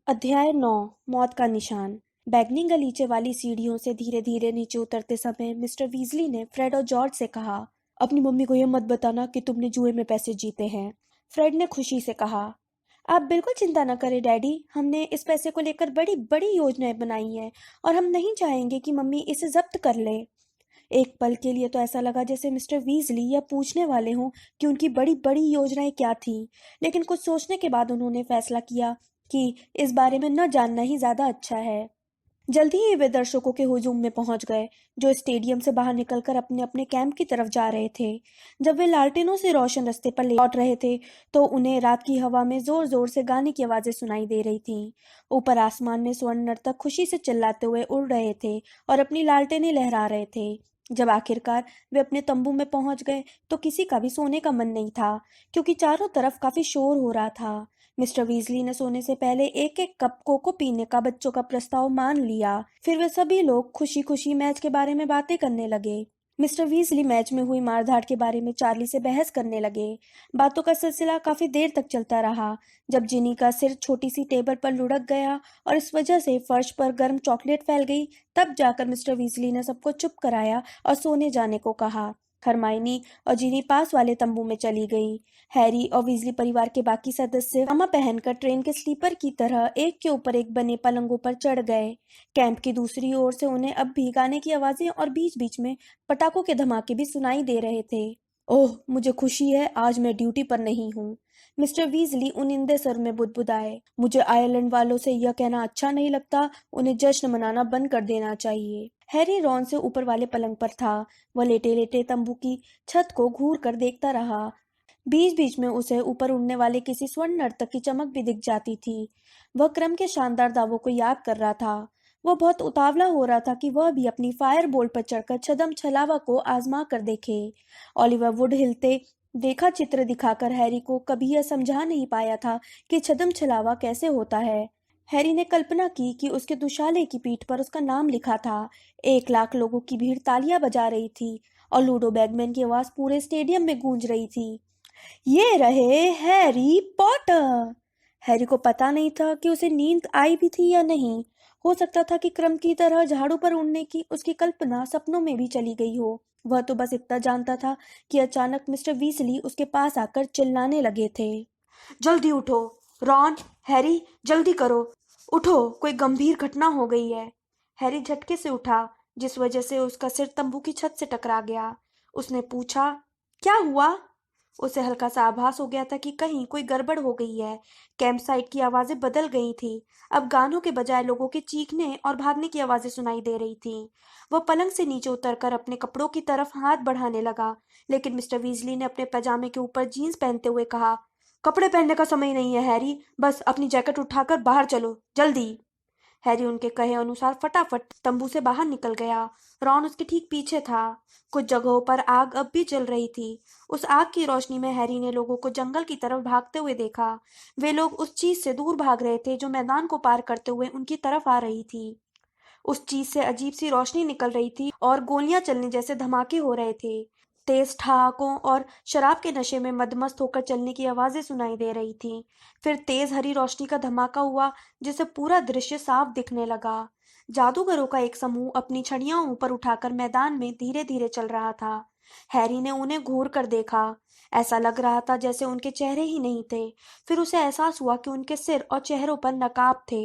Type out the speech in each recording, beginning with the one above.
अध्याय 9 मौत का निशान। बैगनी गलीचे वाली सीढ़ियों से धीरे धीरे नीचे उतरते समय मिस्टर वीजली ने फ्रेड और जॉर्ज से कहा, अपनी मम्मी को यह मत बताना कि तुमने जुए में पैसे जीते हैं। फ्रेड ने खुशी से कहा, आप बिल्कुल चिंता न करें डैडी, हमने इस पैसे को लेकर बड़ी बड़ी योजनाएं बनाई हैं और हम नहीं चाहेंगे कि मम्मी इसे जब्त कर ले। एक पल के लिए तो ऐसा लगा जैसे मिस्टर वीजली यह पूछने वाले हों कि उनकी बड़ी बड़ी योजनाएं क्या थीं, लेकिन कुछ सोचने के बाद उन्होंने फैसला किया कि इस बारे में न जानना ही ज्यादा अच्छा है। जल्दी ही वे दर्शकों के हुजूम में पहुंच गए, जो स्टेडियम से बाहर निकलकर अपने अपने कैंप की तरफ जा रहे थे। जब वे लालटेनों से रोशन रास्ते पर लौट रहे थे, तो उन्हें रात की हवा में जोर जोर से गाने की आवाजें सुनाई दे रही थीं। ऊपर आसमान में स्वर्ण नर्तक खुशी से चिल्लाते हुए उड़ रहे थे और अपनी लालटेनें लहरा रहे थे। जब आखिरकार वे अपने तंबू में पहुंच गए, तो किसी का भी सोने का मन नहीं था, क्योंकि चारों तरफ काफी शोर हो रहा था। मिस्टर वीजली ने सोने से पहले एक एक कप कोको पीने का बच्चों का प्रस्ताव मान लिया। फिर वे सभी लोग खुशी खुशी मैच के बारे में बातें करने लगे। मिस्टर वीजली मैच में हुई मारधाड़ के बारे में चार्ली से बहस करने लगे। बातों का सिलसिला काफी देर तक चलता रहा। जब जिनी का सिर छोटी सी टेबल पर लुढ़क गया और इस वजह से फर्श पर गर्म चॉकलेट फैल गई, तब जाकर मिस्टर वीजली ने सबको चुप कराया और सोने जाने को कहा। हरमाइनी और जिनी पास वाले तंबू में चली गई। हैरी और वीजली परिवार के बाकी सदस्य पायजामा पहनकर ट्रेन के स्लीपर की तरह एक के ऊपर एक बने पलंगों पर चढ़ गए। कैंप की दूसरी ओर से उन्हें अब भी गाने की आवाजें और बीच बीच में पटाखों के धमाके भी सुनाई दे रहे थे। ओह, मुझे खुशी है आज मैं ड्यूटी पर नहीं हूँ। मिस्टर वीजली उनिंदे स्वर में बुदबुदाए। मुझे आयरलैंड वालों से यह कहना अच्छा नहीं लगता, उन्हें जश्न मनाना बंद कर देना चाहिए। हैरी रॉन से ऊपर वाले पलंग पर था। वह लेटे लेटे तंबू की छत को घूर कर देखता रहा। बीच बीच में उसे ऊपर उड़ने वाले किसी स्वर्ण नर्तक की चमक भी दिख जाती थी। वह क्रम के शानदार दावों को याद कर रहा था। वह बहुत उतावला हो रहा था कि वह भी अपनी फायर बोल्ट पर चढ़कर छदम छलावा को आजमा कर देखे। ओलिवर वुड हिलते देखा चित्र दिखाकर हैरी को कभी यह समझा नहीं पाया था कि छदम छलावा कैसे होता है। हैरी ने कल्पना की कि उसके दुशाले की पीठ पर उसका नाम लिखा था। 1 लाख लोगों की भीड़ तालियां बजा रही थी और लूडो बैगमैन की आवाज पूरे स्टेडियम में गूंज रही थी। ये रहे हैरी पॉटर। हैरी को पता नहीं था कि उसे नींद आई भी थी या नहीं। हो सकता था कि क्रम की तरह झाड़ू पर उड़ने की उसकी कल्पना सपनों में भी चली गई हो। वह तो बस इतना जानता था कि अचानक मिस्टर वीसली उसके पास आकर चिल्लाने लगे थे, जल्दी उठो रॉन, हैरी, जल्दी करो, उठो, कोई गंभीर घटना हो गई है। हैरी झटके से उठा, जिस वजह से उसका सिर तंबू की छत से टकरा गया। उसने पूछा, क्या हुआ? उसे हल्का सा आभास हो गया था कि कहीं कोई गड़बड़ हो गई है। कैंप साइट की आवाजें बदल गई थी। अब गानों के बजाय लोगों के चीखने और भागने की आवाजें सुनाई दे रही थीं। वह पलंग से नीचे उतरकर अपने कपड़ों की तरफ हाथ बढ़ाने लगा, लेकिन मिस्टर वीजली ने अपने पैजामे के ऊपर जीन्स पहनते हुए कहा, कपड़े पहनने का समय नहीं है हैरी, बस अपनी जैकेट उठाकर बाहर चलो, जल्दी। हैरी उनके कहे अनुसार फटाफट तंबू से बाहर निकल गया। रॉन उसके ठीक पीछे था। कुछ जगहों पर आग अब भी जल रही थी। उस आग की रोशनी में हैरी ने लोगों को जंगल की तरफ भागते हुए देखा। वे लोग उस चीज से दूर भाग रहे थे जो मैदान को पार करते हुए उनकी तरफ आ रही थी। उस चीज से अजीब सी रोशनी निकल रही थी और गोलियां चलने जैसे धमाके हो रहे थे। तेज ठहाकों और शराब के नशे में मदमस्त होकर चलने की आवाजें सुनाई दे रही थीं। फिर तेज हरी रोशनी का धमाका हुआ, जिससे पूरा दृश्य साफ दिखने लगा। जादूगरों का एक समूह अपनी छड़ियां ऊपर उठाकर मैदान में धीरे धीरे चल रहा था। हैरी ने उन्हें घूर कर देखा। ऐसा लग रहा था जैसे उनके चेहरे ही नहीं थे। फिर उसे एहसास हुआ कि उनके सिर और चेहरों पर नकाब थे।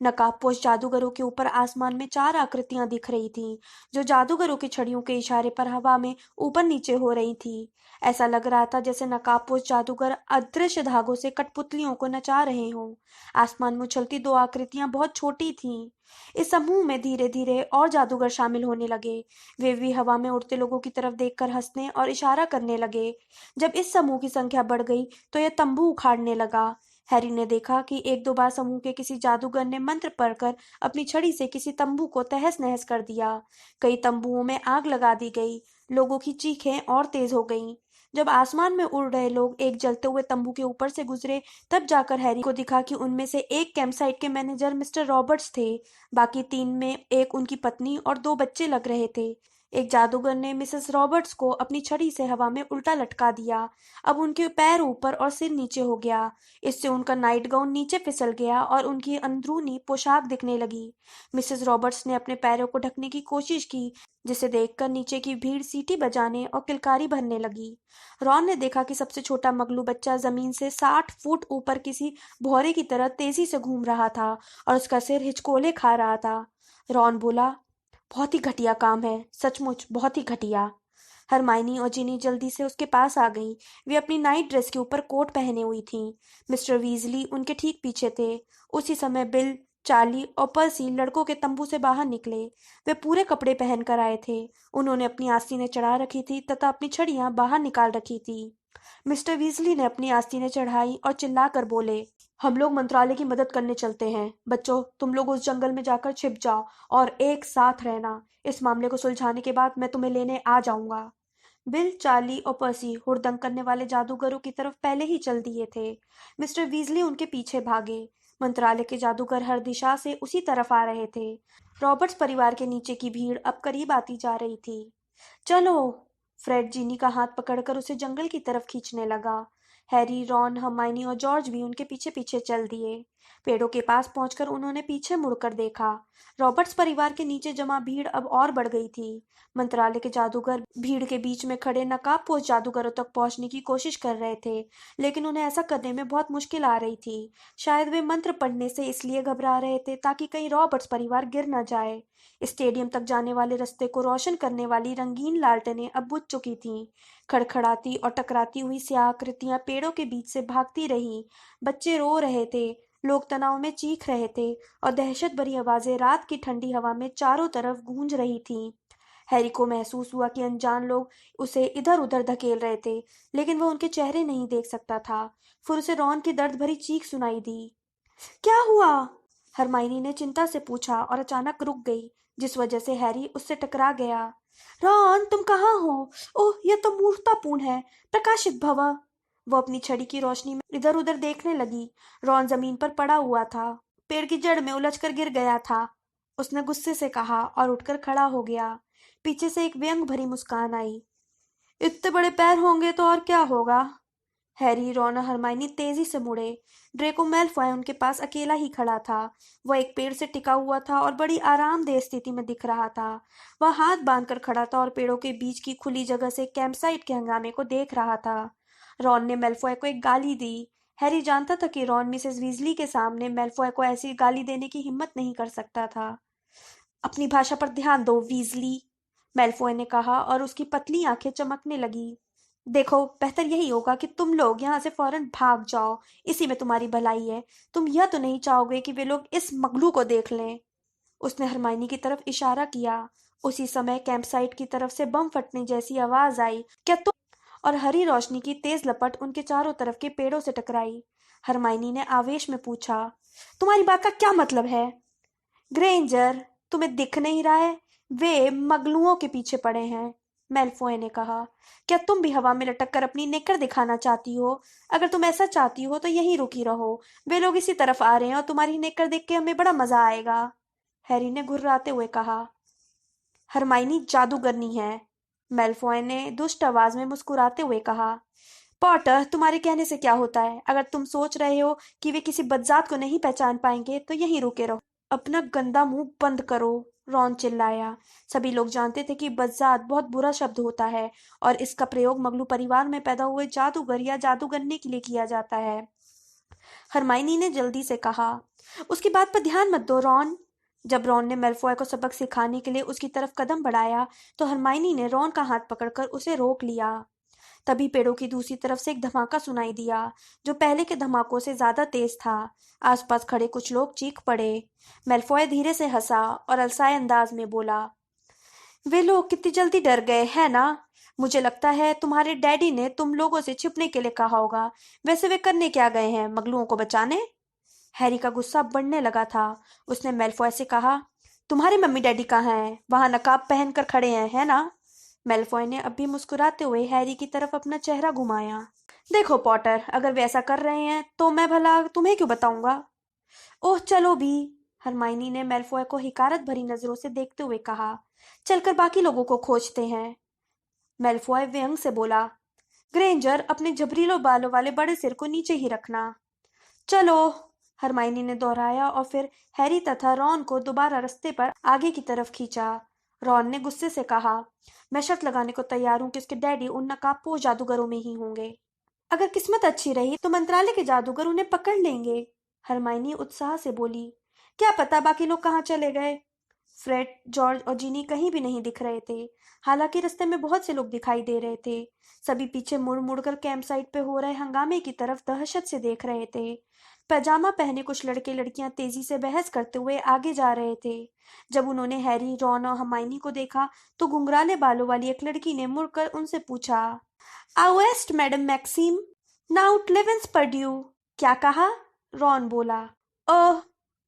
नकाबपोश जादूगरों के ऊपर आसमान में 4 आकृतियां दिख रही थीं, जो जादूगरों की छड़ियों के इशारे पर हवा में ऊपर नीचे हो रही थी। ऐसा लग रहा था जैसे नकाबपोश जादूगर अदृश्य धागों से कठपुतलियों को नचा रहे हों। आसमान में उछलती 2 आकृतियां बहुत छोटी थीं। इस समूह में धीरे धीरे और जादूगर शामिल होने लगे। वे भी हवा में उड़ते लोगों की तरफ देखकर हंसने और इशारा करने लगे। जब इस समूह की संख्या बढ़ गई, तो यह तंबू उखाड़ने लगा। हैरी ने देखा कि एक दो बार समूह के किसी जादूगर ने मंत्र पढ़कर अपनी छड़ी से किसी तंबू को तहस नहस कर दिया। कई तंबुओं में आग लगा दी गई। लोगों की चीखें और तेज हो गईं। जब आसमान में उड़ रहे लोग एक जलते हुए तंबू के ऊपर से गुजरे, तब जाकर हैरी को दिखा कि उनमें से एक कैंपसाइट के मैनेजर मिस्टर रॉबर्ट्स थे। बाकी 3 में एक उनकी पत्नी और 2 बच्चे लग रहे थे। एक जादूगर ने मिसेस रॉबर्ट्स को अपनी छड़ी से हवा में उल्टा लटका दिया। अब उनके पैर ऊपर और सिर नीचे हो गया। इससे उनका नाइट गाउन नीचे फिसल गया और उनकी अंदरूनी पोशाक दिखने लगी। मिसेस रॉबर्ट्स ने अपने पैरों को ढकने की कोशिश की, जिसे देखकर नीचे की भीड़ सीटी बजाने और किलकारी भरने लगी। रॉन ने देखा कि सबसे छोटा मगलू बच्चा जमीन से 60 फुट ऊपर किसी भौरे की तरह तेजी से घूम रहा था और उसका सिर हिचकोले खा रहा था। रॉन बोला, बहुत ही घटिया काम है, सचमुच बहुत ही घटिया। हरमाइनी और जिनी जल्दी से उसके पास आ गईं। वे अपनी नाइट ड्रेस के ऊपर कोट पहने हुई थीं। मिस्टर वीजली उनके ठीक पीछे थे। उसी समय बिल, चार्ली और पर्सी लड़कों के तंबू से बाहर निकले। वे पूरे कपड़े पहन कर आए थे। उन्होंने अपनी आस्तीनें चढ़ा रखी थी तथा अपनी छड़ियां बाहर निकाल रखी थी। मिस्टर वीजली ने अपनी आस्तीनें चढ़ाई और चिल्लाकर बोले, हम लोग मंत्रालय की मदद करने चलते हैं। बच्चों, तुम लोग उस जंगल में जाकर छिप जाओ और एक साथ रहना। इस मामले को सुलझाने के बाद मैं तुम्हें लेने आ जाऊंगा। बिल, चार्ली और पर्सी हुड़दंग करने वाले जादूगरों की तरफ पहले ही चल दिए थे। मिस्टर वीजली उनके पीछे भागे। मंत्रालय के जादूगर हर दिशा से उसी तरफ आ रहे थे। रॉबर्ट्स परिवार के नीचे की भीड़ अब करीब आती जा रही थी। चलो! फ्रेड जीनी का हाथ पकड़कर उसे जंगल की तरफ खींचने लगा। हैरी, रॉन, हर्माइनी और जॉर्ज भी उनके पीछे पीछे चल दिए। पेड़ों के पास पहुंचकर उन्होंने पीछे मुड़कर देखा। रॉबर्ट्स परिवार के नीचे जमा भीड़ अब और बढ़ गई थी। मंत्रालय के जादूगर भीड़ के बीच में खड़े नकाबपोश जादूगरों तक पहुंचने की कोशिश कर रहे थे, लेकिन उन्हें ऐसा करने में बहुत मुश्किल आ रही थी। शायद वे मंत्र पढ़ने से इसलिए घबरा रहे थे ताकि कहीं रॉबर्ट्स परिवार गिर न जाए। स्टेडियम तक जाने वाले रास्ते को रोशन करने वाली रंगीन लालटेनें अब बुझ चुकी थीं। खड़खड़ाती और टकराती हुई स्याह आकृतियां पेड़ों के बीच से भागती रहीं। बच्चे रो रहे थे, लोग तनाव में चीख रहे थे और दहशत भरी आवाजें रात की ठंडी हवा में चारों तरफ गूंज रही थीं। हैरी को महसूस हुआ कि अनजान लोग उसे इधर उधर धकेल रहे थे, लेकिन वह उनके चेहरे नहीं देख सकता था। फिर उसे रॉन की दर्द भरी चीख सुनाई दी। क्या हुआ? हरमाइनी ने चिंता से पूछा और अचानक रुक गई, जिस वजह से हैरी उससे टकरा गया। रॉन, तुम कहाँ हो? ओह, यह तो मूर्खतापूर्ण है। प्रकाशित भव। वो अपनी छड़ी की रोशनी में इधर उधर देखने लगी। रॉन जमीन पर पड़ा हुआ था, पेड़ की जड़ में उलझकर गिर गया था। उसने गुस्से से कहा और उठकर खड़ा हो गया। पीछे से एक व्यंग भरी मुस्कान आई। इतने बड़े पैर होंगे तो और क्या होगा? हैरी, रॉन और हरमाइनी तेजी से मुड़े। ड्रेको मैलफॉय उनके पास अकेला ही खड़ा था। वह एक पेड़ से टिका हुआ था और बड़ी आरामदेह स्थिति में दिख रहा था। वह हाथ बांधकर खड़ा था और पेड़ों के बीच की खुली जगह से कैंपसाइट के हंगामे को देख रहा था। रॉन ने मैलफॉय को एक गाली दी। हैरी जानता था कि रॉन मिसेस वीजली के सामने मैलफॉय को ऐसी गाली देने की हिम्मत नहीं कर सकता था। अपनी भाषा पर ध्यान दो, वीजली, मैलफॉय ने कहा और उसकी पतली आंखें चमकने लगी। देखो, बेहतर यही होगा कि तुम लोग यहाँ से फौरन भाग जाओ। इसी में तुम्हारी भलाई है। तुम यह तो नहीं चाहोगे कि वे लोग इस मगलू को देख लें। उसने हरमाइनी की तरफ इशारा किया। उसी समय कैंपसाइट की तरफ से बम फटने जैसी आवाज आई। क्या तुम? और हरी रोशनी की तेज लपट उनके चारों तरफ के पेड़ों से टकराई। हरमाइनी ने आवेश में पूछा, तुम्हारी बात का क्या मतलब है? ग्रेंजर, तुम्हें दिख नहीं रहा है? वे मगलुओं के पीछे पड़े हैं, मेलफॉय ने कहा। क्या तुम भी हवा में लटक कर अपनी नेकर दिखाना चाहती हो? अगर तुम ऐसा चाहती हो तो यहीं रुकी रहो। वे लोग इसी तरफ आ रहे हैं और तुम्हारी नेकर देख के हमें बड़ा मजा आएगा, हैरी ने घुर्राते हुए कहा। हरमाइनी जादूगरनी है, मेलफॉय ने दुष्ट आवाज में मुस्कुराते हुए कहा। पॉटर, तुम्हारे कहने से क्या होता है? अगर तुम सोच रहे हो कि वे किसी बदजात को नहीं पहचान पाएंगे तो यहीं रुके रहो। अपना गंदा मुंह बंद करो, रॉन चिल्लाया। सभी लोग जानते थे कि बज्जात बहुत बुरा शब्द होता है और इसका प्रयोग मगलू परिवार में पैदा हुए जादूगर या जादूगरनी के लिए किया जाता है। हरमाइनी ने जल्दी से कहा, उसकी बात पर ध्यान मत दो, रॉन। जब रॉन ने मेलफॉय को सबक सिखाने के लिए उसकी तरफ कदम बढ़ाया तो हरमाइनी ने रॉन का हाथ पकड़कर उसे रोक लिया। तभी पेड़ों की दूसरी तरफ से एक धमाका सुनाई दिया, जो पहले के धमाकों से ज्यादा तेज था। आसपास खड़े कुछ लोग चीख पड़े। मेलफॉय धीरे से हंसा और अलसाए अंदाज में बोला, वे लोग कितनी जल्दी डर गए है ना? मुझे लगता है तुम्हारे डैडी ने तुम लोगों से छिपने के लिए कहा होगा। वैसे वे करने क्या गए हैं, मगलुओं को बचाने? हैरी का गुस्सा बढ़ने लगा था। उसने मेलफॉय से कहा, तुम्हारे मम्मी डैडी कहाँ हैं? वहां नकाब पहनकर खड़े हैं, है ना? मेलफॉय ने अब भी मुस्कुराते हुए हैरी की तरफ अपना चेहरा घुमाया। देखो पॉटर, अगर वे ऐसा कर रहे हैं तो मैं भला तुम्हें क्यों बताऊंगा? ओह चलो भी, हरमाइनी ने मेलफॉय को हिकारत भरी नजरों से देखते हुए कहा। चलकर बाकी लोगों को खोजते हैं। मेल्फॉय व्यंग से बोला। ग्रेंजर, अपने झबरीले बालों वाले बड़े सिर को नीचे ही रखना। चलो, हरमाइनी ने दोहराया और फिर हैरी तथा रॉन को दोबारा रास्ते पर आगे की तरफ खींचा। रॉन ने गुस्से से कहा, मैं शर्त लगाने को तैयार हूं कि उसके डैडी उन नकाबपोश जादूगरों में ही होंगे। अगर किस्मत अच्छी रही तो मंत्रालय के जादूगर उन्हें पकड़ लेंगे, हरमाइनी उत्साह से बोली। क्या पता बाकी लोग कहाँ चले गए। फ्रेड, जॉर्ज और जीनी कहीं भी नहीं दिख रहे थे। हालांकि रास्ते में बहुत से लोग दिखाई दे रहे थे। सभी पीछे मुड़ मुड़कर कैंप साइट पे हो रहे हंगामे की तरफ दहशत से देख रहे थे। पैजामा पहने कुछ लड़के लड़कियां तेजी से बहस करते हुए आगे जा रहे थे। जब उन्होंने हैरी, रॉन और हरमाइनी को देखा तो घुंघराले बालों वाली एक लड़की ने मुड़कर उनसे पूछा, आउएस्ट मैडम मैक्सिम, नाउट लिवेंस परड्यू। क्या कहा? रॉन बोला। ओह,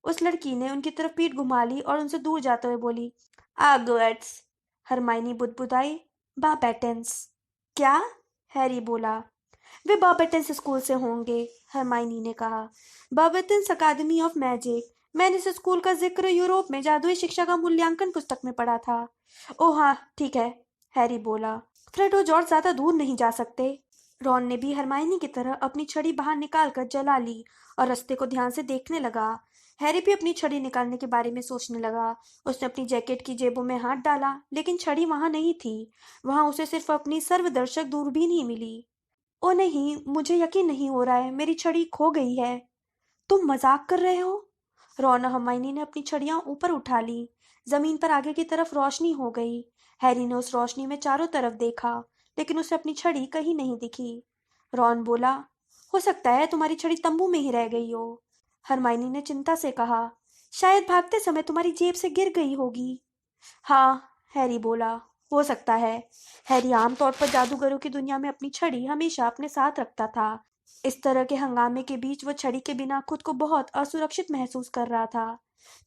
उस लड़की ने उनकी तरफ पीठ घुमा ली और उनसे दूर जाते हुए बोली, आगवर्ड्स। हरमाइनी बुदबुदाई, बाबेटेंस। क्या? हैरी बोला। वे बाबेटेंस स्कूल से होंगे, हरमाइनी ने कहा। बाबेटेंस अकादमी ऑफ मैजिक। मैंने इस स्कूल का जिक्र यूरोप में जादुई शिक्षा का मूल्यांकन पुस्तक में पढ़ा था। ओह हाँ, ठीक है, हैरी बोला। फ्रेड और जॉर्ज ज्यादा दूर नहीं जा सकते। रॉन ने भी हरमाइनी की तरह अपनी छड़ी बाहर निकालकर जला ली और रास्ते को ध्यान से देखने लगा। हैरी भी अपनी छड़ी निकालने के बारे में सोचने लगा। उसने अपनी जैकेट की जेबों में हाथ डाला, लेकिन छड़ी वहां नहीं थी। वहां उसे सिर्फ अपनी सर्वदर्शक दूरबीन ही मिली। ओ नहीं, मुझे यकीन नहीं हो रहा है, मेरी छड़ी खो गई है। तुम मजाक कर रहे हो? रॉन और हरमाइनी ने अपनी छड़ियां ऊपर उठा ली। जमीन पर आगे की तरफ रोशनी हो गई। हैरी ने उस रोशनी में चारों तरफ देखा, लेकिन उसे अपनी छड़ी कहीं नहीं दिखी। रॉन बोला, हो सकता है तुम्हारी छड़ी तंबू में ही रह गई हो। हरमाइनी ने चिंता से कहा, शायद भागते समय तुम्हारी जेब से गिर गई होगी। हाँ, हैरी बोला, हो सकता है। हैरी आमतौर पर जादूगरों की दुनिया में अपनी छड़ी हमेशा अपने साथ रखता था। इस तरह के हंगामे के बीच वो छड़ी के बिना खुद को बहुत असुरक्षित महसूस कर रहा था।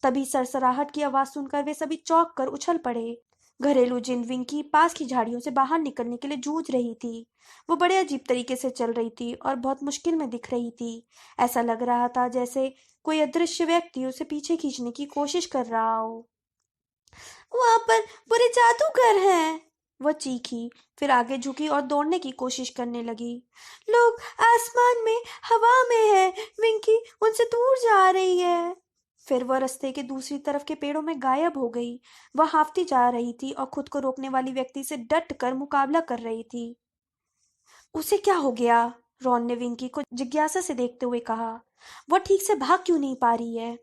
तभी सरसराहट की आवाज सुनकर वे सभी चौंक कर उछल पड़े। घरेलू जिन विंकी पास की झाड़ियों से बाहर निकलने के लिए जूझ रही थी। वो बड़े अजीब तरीके से चल रही थी और बहुत मुश्किल में दिख रही थी। ऐसा लग रहा था जैसे कोई अदृश्य व्यक्ति उसे पीछे खींचने की कोशिश कर रहा हो। वहां पर बुरे जादूगर हैं, वो चीखी, फिर आगे झुकी और दौड़ने की कोशिश करने लगी। लोग आसमान में, हवा में है, विंकी उनसे दूर जा रही है। फिर वह रास्ते के दूसरी तरफ के पेड़ों में गायब हो गई। वह हाफती जा रही थी और खुद को रोकने वाली व्यक्ति से डट कर मुकाबला कर रही थी। उसे क्या हो गया? रॉन ने विंकी को जिज्ञासा से देखते हुए कहा। वह ठीक से भाग क्यों नहीं पा रही है?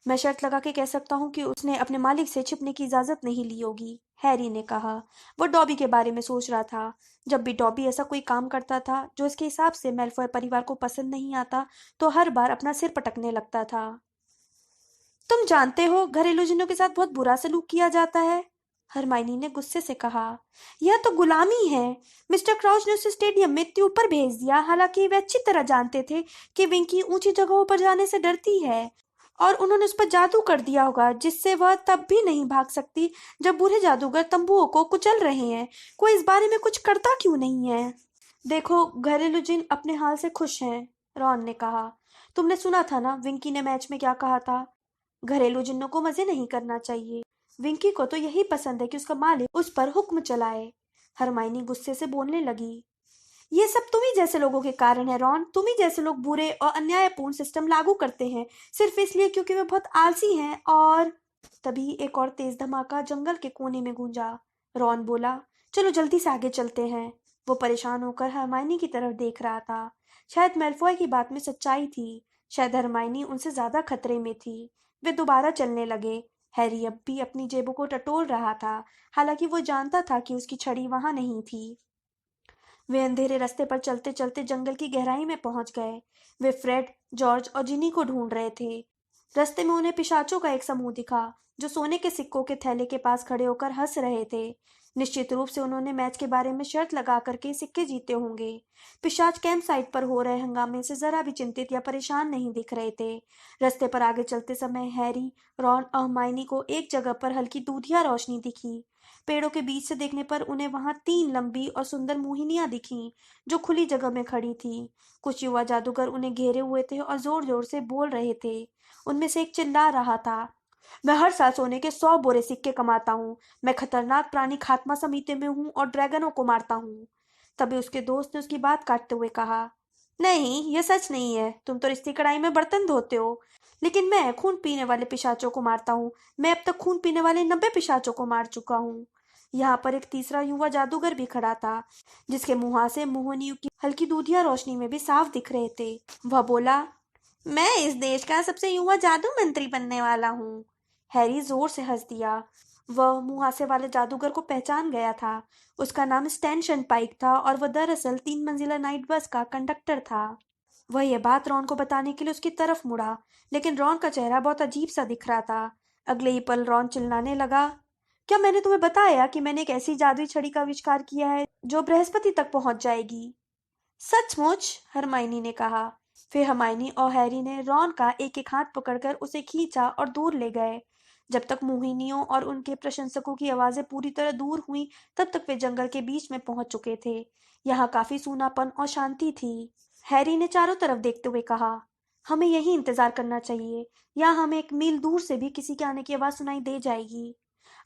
मैं शर्त लगा के कह सकता हूँ कि उसने अपने मालिक से छिपने की इजाजत नहीं ली होगी, हैरी ने कहा। वो डॉबी के बारे में सोच रहा था। जब भी डॉबी ऐसा कोई काम करता था जो इसके हिसाब से मेल्फॉय परिवार को पसंद नहीं आता, तो हर बार अपना सिर पटकने लगता था। तुम जानते हो, घरेलू जिन्नों के साथ बहुत बुरा सलूक किया जाता है, हरमाइनी ने गुस्से से कहा। यह तो गुलामी है। मिस्टर क्राउच ने उसे स्टेडियम में इतने ऊपर भेज दिया, हालांकि वे अच्छी तरह जानते थे कि विंकी ऊंची जगहों पर जाने से डरती है, और उन्होंने उस पर जादू कर दिया होगा जिससे वह तब भी नहीं भाग सकती जब बूढ़े जादूगर तंबुओं को कुचल रहे हैं। कोई इस बारे में कुछ करता क्यों नहीं है? देखो, घरेलू जिन अपने हाल से खुश हैं, रॉन ने कहा। तुमने सुना था ना विंकी ने मैच में क्या कहा था? घरेलू जिन्नों को मजे नहीं करना चाहिए। विंकी को तो यही पसंद है कि उसका मालिक उस पर हुक्म चलाए। हरमाइनी गुस्से से बोलने लगी। ये सब तुम ही जैसे लोगों के कारण है, रॉन। तुम ही जैसे लोग बुरे और अन्यायपूर्ण सिस्टम लागू करते हैं सिर्फ इसलिए क्योंकि वे बहुत आलसी हैं। और तभी एक और तेज धमाका जंगल के कोने में गूंजा। रॉन बोला, चलो जल्दी से आगे चलते हैं। वो परेशान होकर हरमाइनी की तरफ देख रहा था। शायद मेल्फॉय की बात में सच्चाई थी। शायद हरमाइनी उनसे ज्यादा खतरे में थी। वे दोबारा चलने लगे। हैरी अब भी अपनी जेबों को टटोल रहा था, हालांकि वो जानता था कि उसकी छड़ी वहां नहीं थी। वे अंधेरे रास्ते पर चलते चलते जंगल की गहराई में पहुंच गए। वे फ्रेड, जॉर्ज और जिनी को ढूंढ रहे थे। रास्ते में उन्हें पिशाचों का एक समूह दिखा जो सोने के सिक्कों के थैले के पास खड़े होकर हंस रहे थे। निश्चित रूप से उन्होंने मैच के बारे में शर्त लगा करके सिक्के जीते होंगे। पिशाच कैंप साइट पर हो रहे हंगामे से जरा भी चिंतित या परेशान नहीं दिख रहे थे। रास्ते पर आगे चलते समय हैरी, रॉन और हरमाइनी को एक जगह पर हल्की दूधिया रोशनी दिखी। पेड़ों के बीच से देखने पर उन्हें वहां 3 लंबी और सुंदर मोहिनियां दिखीं, जो खुली जगह में खड़ी थीं। कुछ युवा जादूगर उन्हें घेरे हुए थे और जोर जोर से बोल रहे थे। उनमें से एक चिल्ला रहा था, मैं हर साल सोने के 100 बोरे सिक्के कमाता हूँ। मैं खतरनाक प्राणी खात्मा समिति में हूँ और ड्रैगनों को मारता हूँ। तभी उसके दोस्त ने उसकी बात काटते हुए कहा, नहीं, ये सच नहीं है। तुम तो रिश्ती कढ़ाई में बर्तन धोते हो, लेकिन मैं खून पीने वाले पिशाचों को मारता हूँ। मैं अब तक खून पीने वाले 90 पिशाचों को मार चुका हूँ। यहाँ पर एक तीसरा युवा जादूगर भी खड़ा था, जिसके मुंह से मोहनियों की हल्की दूधिया रोशनी में भी साफ दिख रहे थे। वह बोला, मैं इस देश का सबसे युवा जादू मंत्री बनने वाला हूँ। हैरी जोर से हंस दिया। वह मुहासे वाले जादूगर को पहचान गया था। उसका नाम स्टैनशन पाइक था और वह दरअसल 3 मंजिला नाइट बस का कंडक्टर था। वह यह बात रॉन को बताने के लिए उसकी तरफ मुड़ा, लेकिन रॉन का चेहरा बहुत अजीब सा दिख रहा था। अगले ही पल रॉन चिल्लाने लगा, क्या मैंने तुम्हें बताया कि मैंने एक ऐसी जादुई छड़ी का आविष्कार किया है जो बृहस्पति तक पहुंच जाएगी? सचमुच? हरमाइनी ने कहा। फिर हरमाइनी और हैरी ने रॉन का एक एक हाथ पकड़कर उसे खींचा और दूर ले गए। जब तक मोहिनियों और उनके प्रशंसकों की आवाजें पूरी तरह दूर हुई, तब तक वे जंगल के बीच में पहुंच चुके थे। यहाँ काफी सूनापन और शांति थी। हैरी ने चारों तरफ देखते हुए कहा, हमें यही इंतजार करना चाहिए, या हमें 1 मील दूर से भी किसी के आने की आवाज सुनाई दे जाएगी।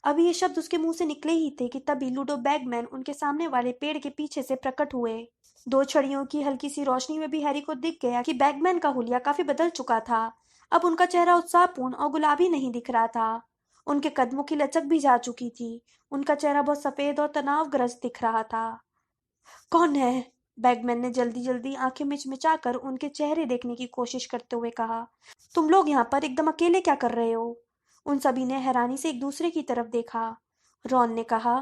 अभी ये शब्द उसके मुंह से निकले ही थे कि तभी लूडो बैगमैन उनके सामने वाले पेड़ के पीछे से प्रकट हुए। 2 छड़ियों की हल्की सी रोशनी में भी हैरी को दिख गया कि बैगमैन का हुलिया काफी बदल चुका था। अब उनका चेहरा उत्साहपूर्ण और गुलाबी नहीं दिख रहा था। उनके कदमों की लचक भी जा चुकी थी। उनका चेहरा बहुत सफेद और तनावग्रस्त दिख रहा था। कौन है? बैगमैन ने जल्दी जल्दी आंखें मिचमिचाकर उनके चेहरे देखने की कोशिश करते हुए कहा, तुम लोग यहाँ पर एकदम अकेले क्या कर रहे हो? उन सभी ने हैरानी से एक दूसरे की तरफ देखा। रॉन ने कहा,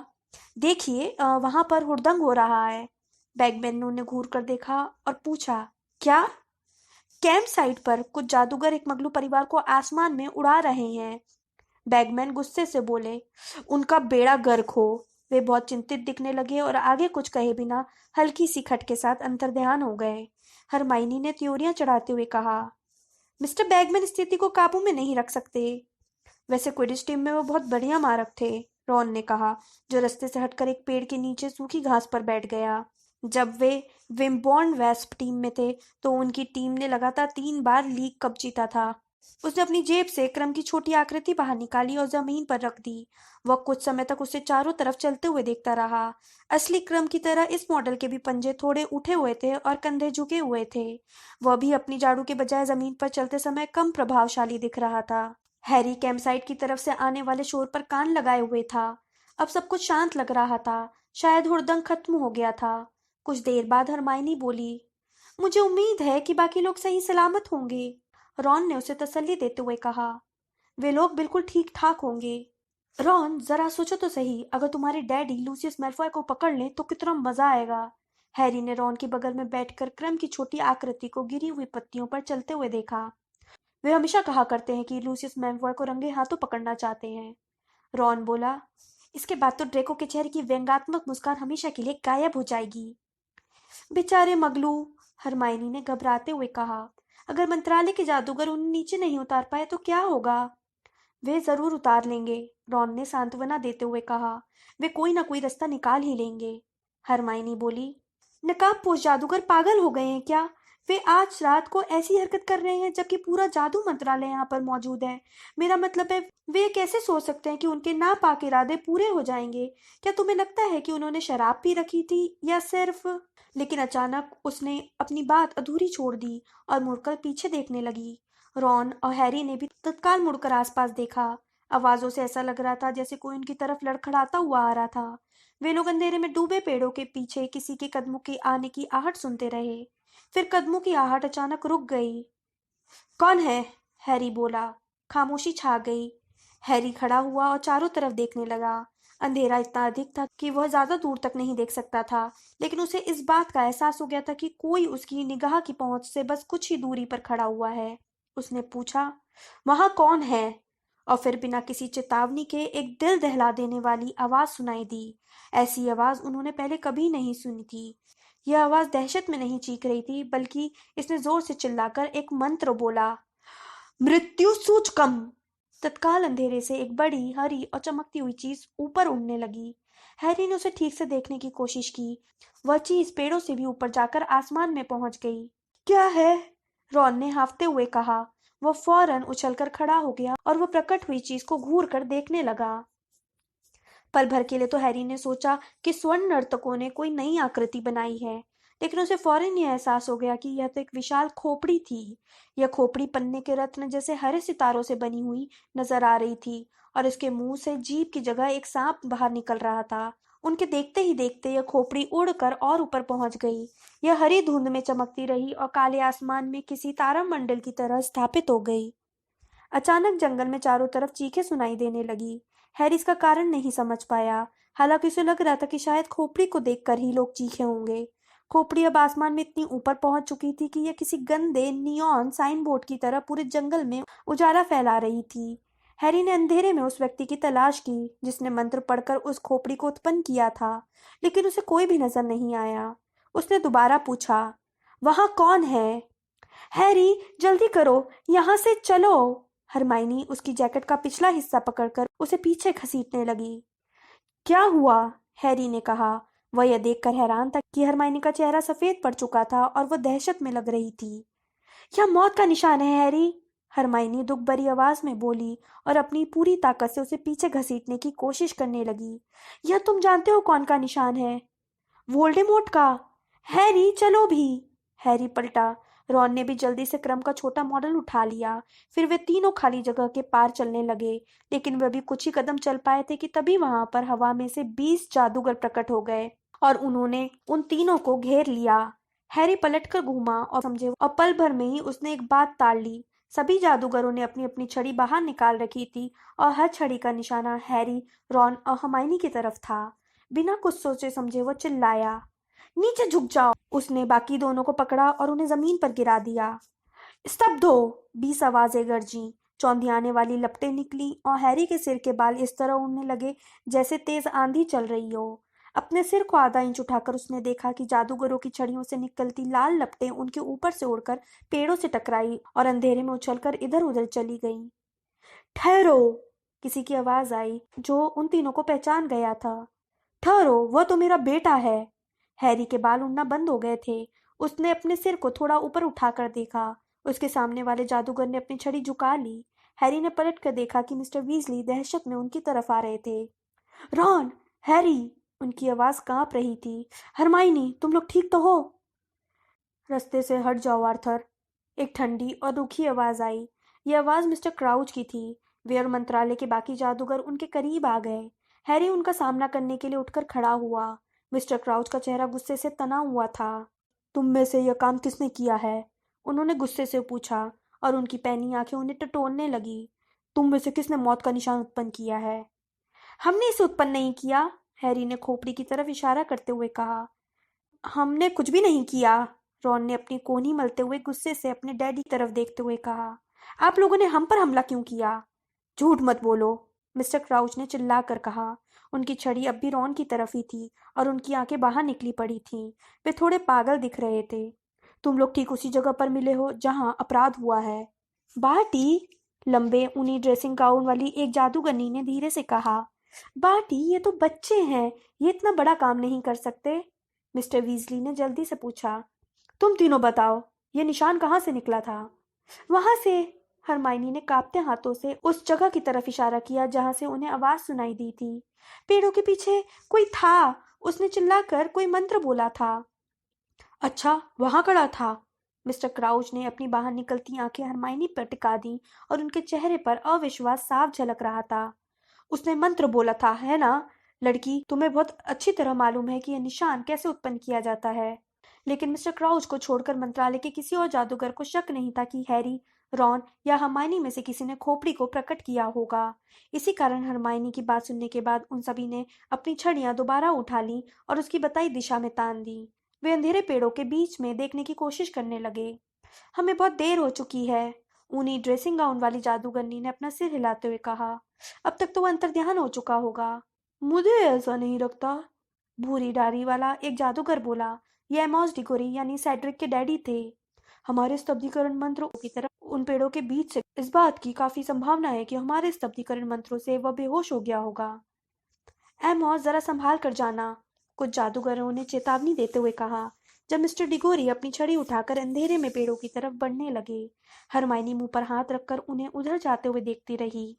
देखिए, वहां पर हुड़दंग हो रहा है। बैगमैन ने उन्हें घूर कर देखा और पूछा, क्या? कैंप साइट पर कुछ जादूगर एक मगलू परिवार को आसमान में उड़ा रहे हैं। बैगमैन गुस्से से बोले, उनका बेड़ा गर्क हो। वे बहुत चिंतित दिखने लगे और आगे कुछ कहे बिना हल्की सी खट के साथ अंतर्ध्यान हो गए। हरमाइनी ने त्योरियां चढ़ाते हुए कहा, मिस्टर बैगमैन स्थिति को काबू में नहीं रख सकते। वैसे क्विडिच टीम में वो बहुत बढ़िया मारक थे, रॉन ने कहा, जो रास्ते से हटकर एक पेड़ के नीचे सूखी घास पर बैठ गया। जब वे विम्बॉर्न वेस्प टीम में थे, तो उनकी टीम ने लगातार 3 बार लीग कप जीता था। उसने अपनी जेब से क्रम की छोटी आकृति बाहर निकाली और जमीन पर रख दी। वह कुछ समय तक उसे चारों तरफ चलते हुए देखता रहा। असली क्रम की तरह इस मॉडल के भी पंजे थोड़े उठे हुए थे और कंधे झुके हुए थे। वह भी अपनी झाड़ू के बजाय जमीन पर चलते समय कम प्रभावशाली दिख रहा था। हैरी कैंपसाइट की तरफ से आने वाले शोर पर कान लगाए हुए था। अब सब कुछ शांत लग रहा था। शायद हुड़दंग खत्म हो गया था। कुछ देर बाद हरमाइनी बोली, मुझे उम्मीद है कि बाकी लोग सही सलामत होंगे। रॉन ने उसे तसल्ली देते हुए कहा, वे लोग बिल्कुल ठीक ठाक होंगे। रॉन, जरा सोचो तो सही, अगर तुम्हारे डैडी लूसियस मैल्फॉय को पकड़ लें तो कितना मजा आएगा। हैरी ने रॉन के बगल में बैठकर क्रम की छोटी आकृति को गिरी हुई पत्तियों पर चलते हुए देखा। वे हमेशा कहा करते हैं कि लूसियस मैल्फॉय को रंगे हाथों पकड़ना चाहते हैं। रॉन बोला, इसके बाद तो ड्रेको के चेहरे की व्यंग्यात्मक मुस्कान हमेशा के लिए गायब हो जाएगी। बेचारे मगलू, हरमाइनी ने घबराते हुए कहा, अगर मंत्रालय के जादूगर उन्हें नीचे नहीं उतार पाए तो क्या होगा? वे जरूर उतार लेंगे, रॉन ने सांत्वना देते हुए कहा। वे कोई ना कोई रास्ता निकाल ही लेंगे। हरमाइनी बोली, नकाबपोश जादूगर पागल हो गए हैं क्या? वे आज रात को ऐसी हरकत कर रहे हैं जबकि पूरा जादू मंत्रालय यहाँ पर मौजूद है। मेरा मतलब है, वे कैसे सोच सकते हैं कि उनके नापाक इरादे पूरे हो जाएंगे? क्या तुम्हें लगता है कि उन्होंने शराब पी रखी थी, या सिर्फ? लेकिन अचानक उसने अपनी बात अधूरी छोड़ दी और मुड़कर पीछे देखने लगी। रॉन और हैरी ने भी तत्काल मुड़कर आसपास देखा। आवाजों से ऐसा लग रहा था जैसे कोई उनकी तरफ लड़खड़ाता हुआ आ रहा था। वे लोग अंधेरे में डूबे पेड़ों के पीछे किसी के कदमों के आने की आहट सुनते रहे। फिर कदमों की आहट अचानक रुक गई। कौन है? हैरी बोला। खामोशी छा गई। हैरी खड़ा हुआ और चारों तरफ देखने लगा। अंधेरा इतना अधिक था कि वह ज्यादा दूर तक नहीं देख सकता था, लेकिन उसे इस बात का एहसास हो गया था कि कोई उसकी निगाह की पहुंच से बस कुछ ही दूरी पर खड़ा हुआ है। उसने पूछा, वहां कौन है? और फिर बिना किसी चेतावनी के एक दिल दहला देने वाली आवाज सुनाई दी। ऐसी आवाज उन्होंने पहले कभी नहीं सुनी थी। यह आवाज दहशत में नहीं चीख रही थी, बल्कि इसने जोर से चिल्लाकर एक मंत्र बोला, मृत्यु सूचकम। तत्काल अंधेरे से एक बड़ी हरी और चमकती हुई चीज ऊपर उड़ने लगी। हैरी ने उसे ठीक से देखने की कोशिश की। वह चीज पेड़ों से भी ऊपर जाकर आसमान में पहुंच गई। क्या है? रॉन ने हाफते हुए कहा। वो फौरन उछलकर खड़ा हो गया और वो प्रकट हुई चीज को घूर कर देखने लगा। पल भर के लिए तो हैरी ने सोचा कि स्वर्ण नर्तकों ने कोई नई आकृति बनाई है, लेकिन उसे फौरन यह एहसास हो गया कि यह तो एक विशाल खोपड़ी थी। यह खोपड़ी पन्ने के रत्न जैसे हरे सितारों से बनी हुई नजर आ रही थी और इसके मुंह से जीभ की जगह एक सांप बाहर निकल रहा था। उनके देखते ही देखते यह खोपड़ी उड़कर और ऊपर पहुंच गई। यह हरी धुंध में चमकती रही और काले आसमान में किसी तारामंडल की तरह स्थापित हो गई। अचानक जंगल में चारों तरफ चीखें सुनाई देने लगी। हैरी इसका कारण नहीं समझ पाया, हालांकि उसे लग रहा था कि शायद खोपड़ी को देखकर ही लोग चीखे होंगे। खोपड़ी अब आसमान में इतनी ऊपर पहुंच चुकी थी कि यह किसी गंदे नियॉन साइन बोर्ड की तरह पूरे जंगल में उजाला फैला रही थी। हैरी ने अंधेरे में उस व्यक्ति की तलाश की जिसने मंत्र पढ़कर उस खोपड़ी को उत्पन्न किया था, लेकिन उसे कोई भी नजर नहीं आया। उसने दोबारा पूछा, वहां कौन है? हैरी, जल्दी करो, यहाँ से चलो। हरमाइनी उसकी जैकेट का पिछला हिस्सा पकड़कर उसे पीछे घसीटने लगी। क्या हुआ? हैरी ने कहा। वह यह देखकर हैरान था कि हरमाइनी का चेहरा सफेद पड़ चुका था और वह दहशत में लग रही थी। यह मौत का निशान है हैरी, हरमाइनी दुख भरी आवाज में बोली और अपनी पूरी ताकत से उसे पीछे घसीटने की कोशिश करने लगी। यह तुम जानते हो कौन का निशान है? वोल्डेमॉर्ट का। हैरी, चलो भी। हैरी पलटा। रॉन ने भी जल्दी से क्रम का छोटा मॉडल उठा लिया। फिर वे तीनों खाली जगह के पार चलने लगे, लेकिन वे भी कुछ ही कदम चल पाए थे कि तभी वहां पर हवा में से 20 जादूगर प्रकट हो गए और उन्होंने उन तीनों को घेर लिया। हैरी पलटकर घूमा और समझे, और पल भर में ही उसने एक बात ताड़ ली। सभी जादूगरों ने अपनी अपनी छड़ी बाहर निकाल रखी थी और हर छड़ी का निशाना हैरी, रॉन और हर्माइनी की तरफ था। बिना कुछ सोचे समझे वो चिल्लाया, नीचे झुक जाओ। उसने बाकी दोनों को पकड़ा और उन्हें जमीन पर गिरा दिया। स्तब्ध हो! 20 आवाजें गरजी, चौंधियाने वाली लपटें निकली और हैरी के सिर के बाल इस तरह उड़ने लगे जैसे तेज आंधी चल रही हो। अपने सिर को आधा इंच उठाकर उसने देखा कि जादूगरों की छड़ियों से निकलती लाल लपटें उनके ऊपर से उड़कर पेड़ों से टकराई और अंधेरे में उछलकर इधर उधर चली गईं। ठहरो! किसी की आवाज आई जो उन तीनों को पहचान गया था। ठहरो, वह तो मेरा बेटा है। हैरी के बाल उड़ना बंद हो गए थे। उसने अपने सिर को थोड़ा ऊपर उठाकर देखा। उसके सामने वाले जादूगर ने अपनी छड़ी झुका ली। हैरी ने पलट कर देखा कि मिस्टर वीजली दहशत में उनकी तरफ आ रहे थे। रॉन! हैरी! उनकी आवाज कांप रही थी। हरमाइनी, तुम लोग ठीक तो हो? रास्ते से हट जाओ आर्थर, एक ठंडी और रूखी आवाज आई। यह आवाज मिस्टर क्राउच की थी। वे और मंत्रालय के बाकी जादूगर उनके करीब आ गए। हैरी उनका सामना करने के लिए उठकर खड़ा हुआ। मिस्टर क्राउच का चेहरा गुस्से से तना हुआ था। तुम में से यह काम किसने किया है? उन्होंने गुस्से से पूछा और उनकी पैनी आंखें उन्हें टटोलने लगी। तुम में से किसने मौत का निशान उत्पन्न किया है? हमने इसे उत्पन्न नहीं किया, हैरी ने खोपड़ी की तरफ इशारा करते हुए कहा। हमने कुछ भी नहीं किया, रॉन ने अपनी कोहनी मलते हुए गुस्से से अपने डैडी की तरफ देखते हुए कहा। आप लोगों ने हम पर हमला क्यों किया? झूठ मत बोलो, मिस्टर क्राउच ने चिल्ला कर कहा। उनकी छड़ी अब भी रॉन की तरफ ही थी और उनकी आंखें बाहर निकली पड़ी थीं। वे थोड़े पागल दिख रहे थे। तुम लोग ठीक उसी जगह पर मिले हो जहां अपराध हुआ है। बाटी, लंबे ऊनी ड्रेसिंग गाउन वाली एक जादूगरनी ने धीरे से कहा। बाटी, ये तो बच्चे हैं, ये इतना बड़ा काम नहीं कर सकते। मिस्टर वीजली ने जल्दी से पूछा। तुम तीनों बताओ, ये निशान कहाँ से निकला था? वहां से, हरमाइनी ने कांपते हाथों से उस जगह की तरफ इशारा किया जहां से उन्हें आवाज सुनाई दी थी। पेड़ों के पीछे कोई था, उसने चिल्लाकर कोई मंत्र बोला था। अच्छा, वहां खड़ा था। मिस्टर क्राउच ने अपनी बाहर निकलती आंखें हरमाइनी पर टिका दी और उनके चेहरे पर अविश्वास साफ झलक रहा था। उसने मंत्र बोला था, है ना? लड़की, तुम्हें बहुत अच्छी तरह मालूम है कि यह निशान कैसे उत्पन्न किया जाता है। लेकिन मिस्टर क्राउच को छोड़कर मंत्रालय के किसी और जादूगर को शक नहीं था कि हैरी, रॉन या हरमाइनी में से किसी ने खोपड़ी को प्रकट किया होगा। इसी कारण हरमाइनी की बात सुनने के बाद उन सभी ने अपनी छड़ियां दोबारा उठा ली और उसकी बताई दिशा में तान दी। वे अंधेरे पेड़ों के बीच में देखने की कोशिश करने लगे। हमें बहुत देर हो चुकी है, ऊनी ड्रेसिंग गाउन वाली जादूगरनी ने अपना सिर हिलाते हुए कहा। अब तक तो वह अंतर्ध्यान हो चुका होगा। मुझे ऐसा नहीं लगता, भूरी डारी वाला एक जादूगर बोला। ये एमॉस डिगोरी यानी सेड्रिक के डैडी थे। हमारे स्तब्धीकरण मंत्रों की तरफ उन पेड़ों के बीच से इस बात की काफी संभावना है कि हमारे स्तब्धीकरण मंत्रों से वह बेहोश हो गया होगा। एमॉस, जरा संभाल कर जाना, कुछ जादूगरों ने चेतावनी देते हुए कहा। जब मिस्टर डिगोरी अपनी छड़ी उठाकर अंधेरे में पेड़ों की तरफ बढ़ने लगे। हरमाइनी मुंह पर हाथ रखकर उन्हें उधर जाते हुए देखती रही।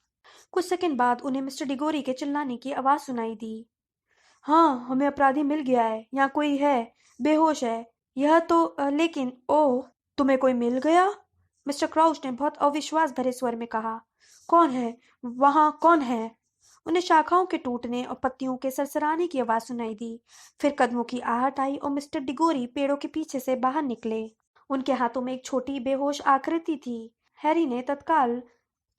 कुछ सेकंड बाद उन्हें मिस्टर डिगोरी के चिल्लाने की आवाज सुनाई दी। हाँ, हमें अपराधी मिल गया है। यहाँ कोई है, बेहोश है। यह तो लेकिन ओह, तुम्हें कोई मिल गया? मिस्टर क्राउच ने बहुत अविश्वास भरे स्वर में कहा। कौन है? वहाँ कौन है? उन्हें शाखाओं के टूटने और पत्तियों के सरसराने की आवाज सुनाई दी। फिर कदमों की आहट आई और मिस्टर डिगोरी पेड़ों के पीछे से बाहर निकले। उनके हाथों में एक छोटी बेहोश आकृति थी। हैरी ने तत्काल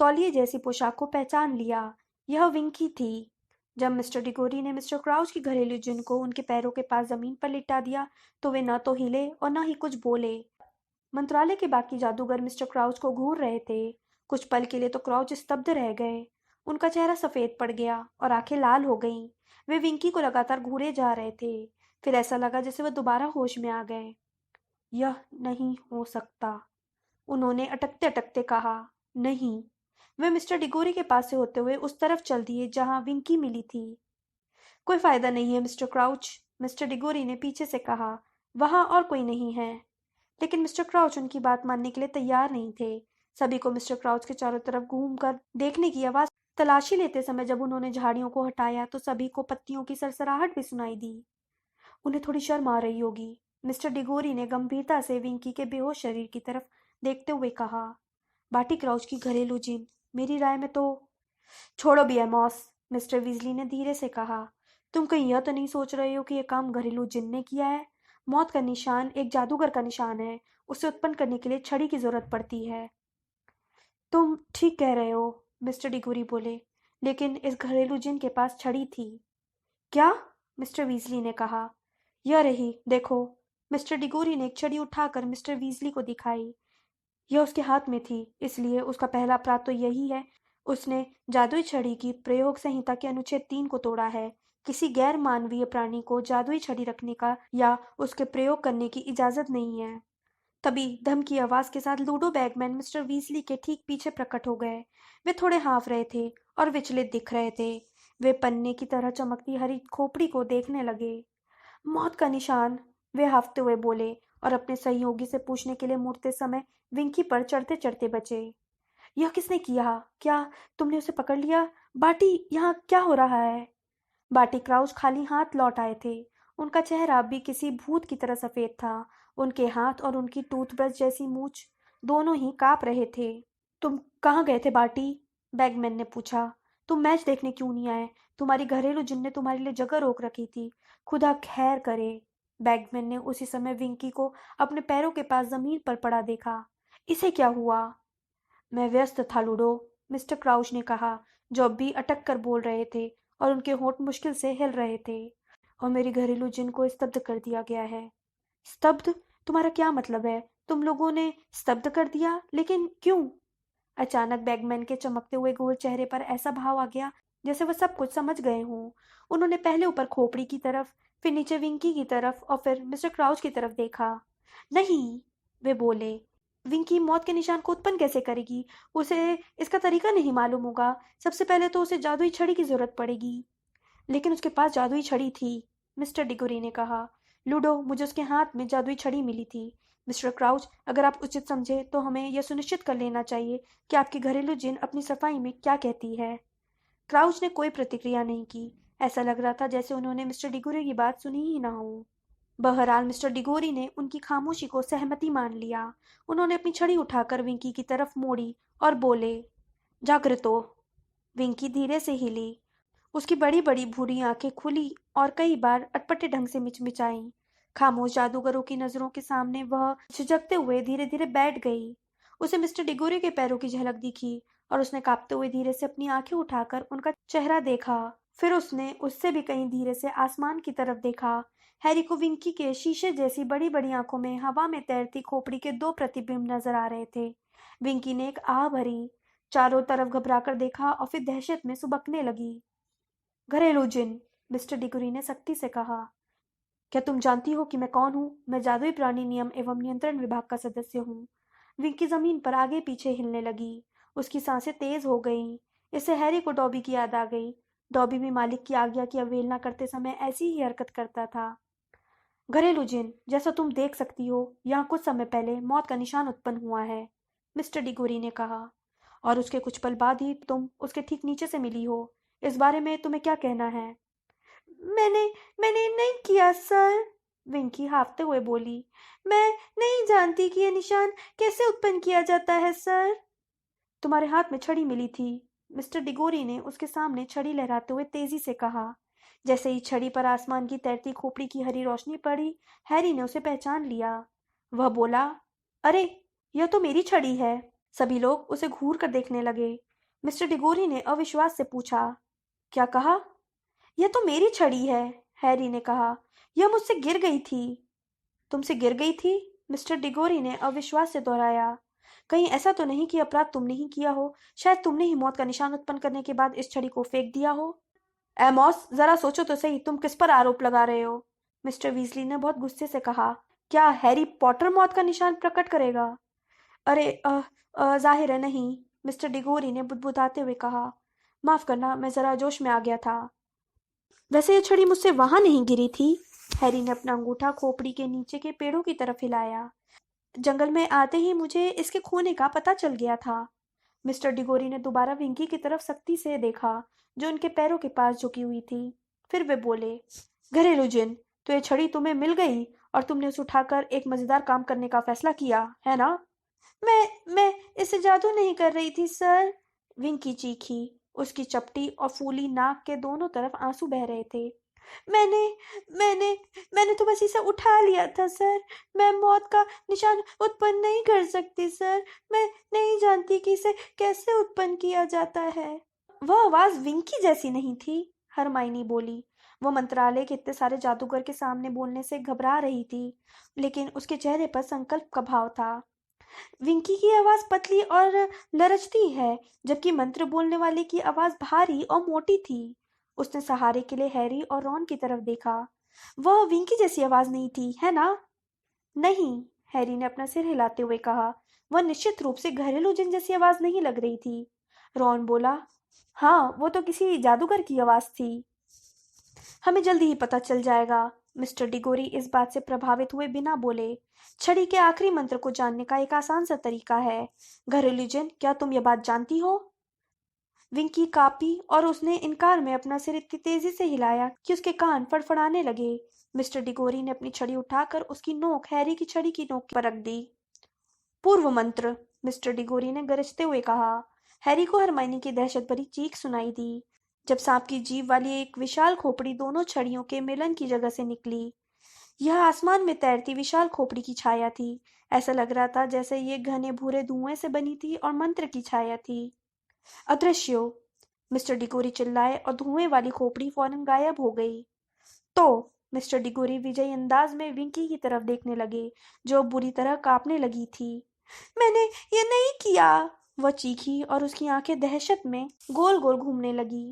तौलिए जैसी पोशाक को पहचान लिया। यह विंकी थी। जब मिस्टर डिगोरी ने मिस्टर क्राउच की घरेलू जिन को उनके पैरों के पास जमीन पर लिटा दिया तो वे न तो हिले और न ही कुछ बोले। मंत्रालय के बाकी जादूगर मिस्टर क्राउच को घूर रहे थे। कुछ पल के लिए तो क्राउच स्तब्ध रह गए। उनका चेहरा सफेद पड़ गया और आंखें लाल हो गईं। वे विंकी को लगातार घूरे जा रहे थे। फिर ऐसा लगा जैसे वह दोबारा होश में आ गए। यह नहीं हो सकता, उन्होंने अटकते अटकते कहा। नहीं। वे मिस्टर डिगोरी के पास से होते हुए उस तरफ चल दिए जहां विंकी मिली थी। कोई फायदा नहीं है मिस्टर क्राउच, मिस्टर डिगोरी ने पीछे से कहा। वहां और कोई नहीं है। लेकिन मिस्टर क्राउच उनकी बात मानने के लिए तैयार नहीं थे। सभी को मिस्टर क्राउच के चारों तरफ घूमकर देखने की आवाज। तलाशी लेते समय जब उन्होंने झाड़ियों को हटाया तो सभी को पत्तियों की सरसराहट भी सुनाई दी। उन्हें थोड़ी शर्म आ रही होगी, मिस्टर डिगोरी ने गंभीरता से विंकी के बेहोश शरीर की तरफ देखते हुए कहा। बाटी क्राउच की घरेलू जिन, मेरी राय में तो। छोड़ो बियर मॉस, मिस्टर वीजली ने धीरे से कहा। तुम कहीं यह तो नहीं सोच रहे हो कि यह काम घरेलू जिन ने किया है? मौत का निशान एक जादूगर का निशान है। उसे उत्पन्न करने के लिए छड़ी की जरूरत पड़ती है। तुम ठीक कह रहे हो, मिस्टर डिगोरी बोले, लेकिन इस घरेलू जिन के पास छड़ी थी। क्या? मिस्टर वीजली ने कहा। यह रही, देखो। मिस्टर डिगोरी ने एक छड़ी उठाकर मिस्टर वीजली को दिखाई। यह उसके हाथ में थी, इसलिए उसका पहला अपराध तो यही है। उसने जादुई छड़ी की प्रयोग संहिता के अनुच्छेद 3 को तोड़ा है। किसी गैर मानवीय प्राणी को जादुई छड़ी रखने का या उसके प्रयोग करने की इजाजत नहीं है। तभी धम की आवाज के साथ लूडो बैगमैन मिस्टर वीजली के ठीक पीछे प्रकट हो गए। वे थोड़े हाँफ रहे थे और विचलित दिख रहे थे। वे पन्ने की तरह चमकती हरी खोपड़ी को देखने लगे। मौत का निशान, वे हाफते हुए बोले और अपने सहयोगी से पूछने के लिए मुड़ते समय विंकी पर चढ़ते चढ़ते बचे। यह किसने किया? क्या तुमने उसे पकड़ लिया? बाटी, यहाँ क्या हो रहा है? बाटी क्राउच खाली हाथ लौट आए थे। उनका चेहरा भी किसी भूत की तरह सफेद था। उनके हाथ और उनकी टूथब्रश जैसी मूछ दोनों ही कांप रहे थे। तुम कहाँ गए थे बाटी? बैगमैन ने पूछा। तुम मैच देखने क्यों नहीं आए? तुम्हारी घरेलू जिन ने तुम्हारे लिए जगह रोक रखी थी। खुदा खैर करे। बैगमैन ने उसी समय विंकी को अपने पैरों के पास जमीन पर पड़ा देखा। इसे क्या हुआ? मैं व्यस्त था लूडो, मिस्टर क्राउच ने कहा, जो अब भी अटक कर बोल रहे थे और उनके होंठ मुश्किल से हिल रहे थे। और मेरी घरेलू जिन को स्तब्ध कर दिया गया है। स्तब्ध? तुम्हारा क्या मतलब है? तुम लोगों ने स्तब्ध कर दिया? लेकिन क्यों? अचानक बैगमैन के चमकते हुए गोल चेहरे पर ऐसा भाव आ गया जैसे वह सब कुछ समझ गए हों। उन्होंने पहले ऊपर खोपड़ी की तरफ, फिर नीचे विंकी की तरफ और फिर मिस्टर क्राउच की तरफ देखा। नहीं, वे बोले। विंकी मौत के निशान को उत्पन्न कैसे करेगी? उसे इसका तरीका नहीं मालूम होगा। सबसे पहले तो उसे जादुई छड़ी की जरूरत पड़ेगी। लेकिन उसके पास जादुई छड़ी थी, मिस्टर डिगोरी ने कहा। लूडो, मुझे उसके हाथ में जादुई छड़ी मिली थी। मिस्टर क्राउच, अगर आप उचित समझे तो हमें यह सुनिश्चित कर लेना चाहिए कि आपकी घरेलू जिन अपनी सफाई में क्या कहती है। क्राउच ने कोई प्रतिक्रिया नहीं की। ऐसा लग रहा था जैसे उन्होंने मिस्टर डिगोरी की बात सुनी ही ना हो। बहरहाल मिस्टर डिगोरी ने उनकी खामोशी को सहमति मान लिया। उन्होंने अपनी छड़ी उठाकर विंकी की तरफ मोड़ी और बोले, जागृतो। विंकी धीरे से हिली। उसकी बड़ी बड़ी भूरी आंखें खुली और कई बार अटपटे ढंग से मिचमिचाईं। खामोश जादूगरों की नजरों के सामने वह झिझकते हुए धीरे धीरे बैठ गई। उसे मिस्टर डिगोरी के पैरों की झलक दिखी और उसने कांपते हुए धीरे से अपनी आंखें उठाकर उनका चेहरा देखा। फिर उसने उससे भी कहीं धीरे से आसमान की तरफ देखा। हैरी को विंकी के शीशे जैसी बड़ी बड़ी आंखों में हवा में तैरती खोपड़ी के 2 प्रतिबिंब नजर आ रहे थे। विंकी ने एक आह भरी, चारों तरफ घबराकर देखा और फिर दहशत में सुबकने लगी। घरेलू जिन, मिस्टर डिगोरी ने सख्ती से कहा। क्या तुम जानती हो कि मैं कौन हूँ? मैं जादुई प्राणी नियम एवं नियंत्रण विभाग का सदस्य हूँ। विंकी जमीन पर आगे पीछे हिलने लगी। उसकी सांसें तेज हो गईं। इससे हैरी को डॉबी की याद आ गई। डॉबी भी मालिक की आज्ञा की अवहेलना करते समय ऐसी ही हरकत करता था। घरेलू जिन, जैसा तुम देख सकती हो, यहाँ कुछ समय पहले मौत का निशान उत्पन्न हुआ है, मिस्टर डिगोरी ने कहा। और उसके कुछ पल बाद ही तुम उसके ठीक नीचे से मिली हो। इस बारे में तुम्हें क्या कहना है? मैंने मैंने नहीं किया सर, विंकी हाफते हुए बोली। मैं नहीं जानती कि यह निशान कैसे उत्पन्न किया जाता है सर। तुम्हारे हाथ में छड़ी मिली थी, मिस्टर डिगोरी ने उसके सामने छड़ी लहराते हुए तेजी से कहा। जैसे ही छड़ी पर आसमान की तैरती खोपड़ी की हरी रोशनी पड़ी, हैरी ने उसे पहचान लिया। वह बोला, अरे, यह तो मेरी छड़ी है। सभी लोग उसे घूर कर देखने लगे। मिस्टर डिगोरी ने अविश्वास से पूछा, क्या कहा? यह तो मेरी छड़ी है, हैरी ने कहा। यह मुझसे गिर गई थी। तुमसे गिर गई थी? मिस्टर डिगोरी ने अविश्वास से दोहराया। कहीं ऐसा तो नहीं कि अपराध तुमने ही किया हो? शायद तुमने ही मौत का निशान उत्पन्न करने के बाद इस छड़ी को फेंक दिया हो। एमॉस, जरा सोचो तो सही, तुम किस पर आरोप लगा रहे हो? मिस्टर वीजली ने बहुत गुस्से से कहा। क्या हैरी पॉटर मौत का निशान प्रकट करेगा? अरे, जाहिर है नहीं, मिस्टर डिगोरी ने बुदबुदाते हुए कहा। माफ करना, मैं जरा जोश में आ गया था। वैसे ये छड़ी मुझसे वहां नहीं गिरी थी। हैरी ने अपना अंगूठा खोपड़ी के नीचे के पेड़ों की तरफ हिलाया। जंगल में आते ही मुझे इसके खोने का पता चल गया था। मिस्टर डिगोरी ने दोबारा विंकी की तरफ सख्ती से देखा, जो उनके पैरों के पास झुकी हुई थी। फिर वे बोले, घरेलू जिन, तो ये छड़ी तुम्हें मिल गई और तुमने उसे उठाकर एक मजेदार काम करने का फैसला किया, है ना? मैं इसे जादू नहीं कर रही थी सर, विंकी चीखी। उसकी चपटी और फूली नाक के दोनों तरफ आंसू बह रहे थे। मैंने मैंने मैंने तो बस इसे उठा लिया था सर। मैं मौत का निशान उत्पन्न नहीं कर सकती सर। मैं नहीं जानती कि इसे कैसे उत्पन्न किया जाता है। वह आवाज विंकी जैसी नहीं थी, हरमाइनी बोली। वो मंत्रालय के इतने सारे जादूगर के सामने बोलने से घबरा रही थी, लेकिन उसके चेहरे पर संकल्प का भाव था। विंकी की आवाज पतली और लरचती है, जबकि मंत्र बोलने वाले की आवाज भारी और मोटी थी। उसने सहारे के लिए हैरी और रॉन की तरफ देखा। वह विंकी जैसी आवाज नहीं थी, है ना? नहीं, हैरी ने अपना सिर हिलाते हुए कहा। वह निश्चित रूप से घरेलू जिन जैसी आवाज नहीं लग रही थी। रॉन बोला, हाँ, वो तो किसी जादूगर की आवाज थी। हमें जल्दी ही पता चल जाएगा। मिस्टर डिगोरी इस बात से प्रभावित हुए बिना बोले। छड़ी के आखिरी मंत्र को जानने का एक आसान सा तरीका है। घरेलू जिन, क्या तुम ये बात जानती हो? विंकी कांपी और उसने इनकार में अपना सिर इतनी तेजी से हिलाया कि उसके कान फड़फड़ाने लगे। मिस्टर डिगोरी ने अपनी छड़ी उठाकर उसकी नोक हैरी की छड़ी की नोक पर रख दी। पूर्व मंत्र, मिस्टर डिगोरी ने गरजते हुए कहा। हैरी को हरमाइनी की दहशत भरी चीख सुनाई दी, जब सांप की जीभ वाली एक विशाल खोपड़ी दोनों छड़ियों के मिलन की जगह से निकली। यह आसमान में तैरती विशाल खोपड़ी की छाया थी। ऐसा लग रहा था जैसे ये घने भूरे धुएं से बनी थी और मंत्र की छाया थी। अदृश्यो, मिस्टर डिगोरी चिल्लाए और धुएं वाली खोपड़ी फौरन गायब हो गई। तो मिस्टर डिगोरी विजयी अंदाज में विंकी की तरफ देखने लगे, जो बुरी तरह कांपने लगी थी। मैंने ये नहीं किया, वह चीखी और उसकी आंखें दहशत में गोल गोल घूमने लगी।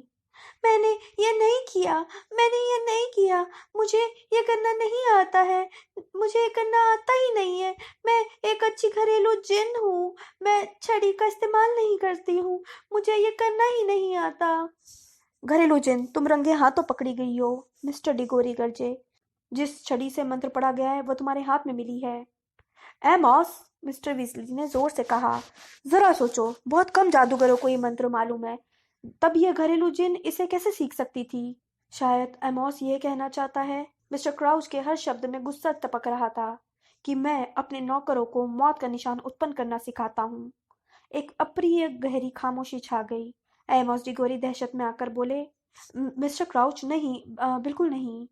मैंने ये नहीं किया, मैंने ये नहीं किया। मुझे ये करना नहीं आता है। मुझे ये करना आता ही नहीं है। मैं एक अच्छी घरेलू जिन हूँ। मैं छड़ी का इस्तेमाल नहीं करती हूँ। मुझे ये करना ही नहीं आता। घरेलू जिन, तुम रंगे हाथों पकड़ी गई हो, मिस्टर डिगोरी गरजे। जिस छड़ी से मंत्र पढ़ा गया है वो तुम्हारे हाथ में मिली है। एमॉस, मिस्टर वीजली ने जोर से कहा, जरा सोचो, बहुत कम जादूगरों को ये मंत्र मालूम है। तब यह घरेलू जिन इसे कैसे सीख सकती थी? शायद एमॉस ये कहना चाहता है। मिस्टर क्राउच के हर शब्द में गुस्सा टपक रहा था कि मैं अपने नौकरों को मौत का निशान उत्पन्न करना सिखाता हूँ। एक अप्रिय गहरी खामोशी छा गई। एमॉस डिगोरी दहशत में आकर बोले, मिस्टर क्राउच, नहीं, बिल्कुल नहीं।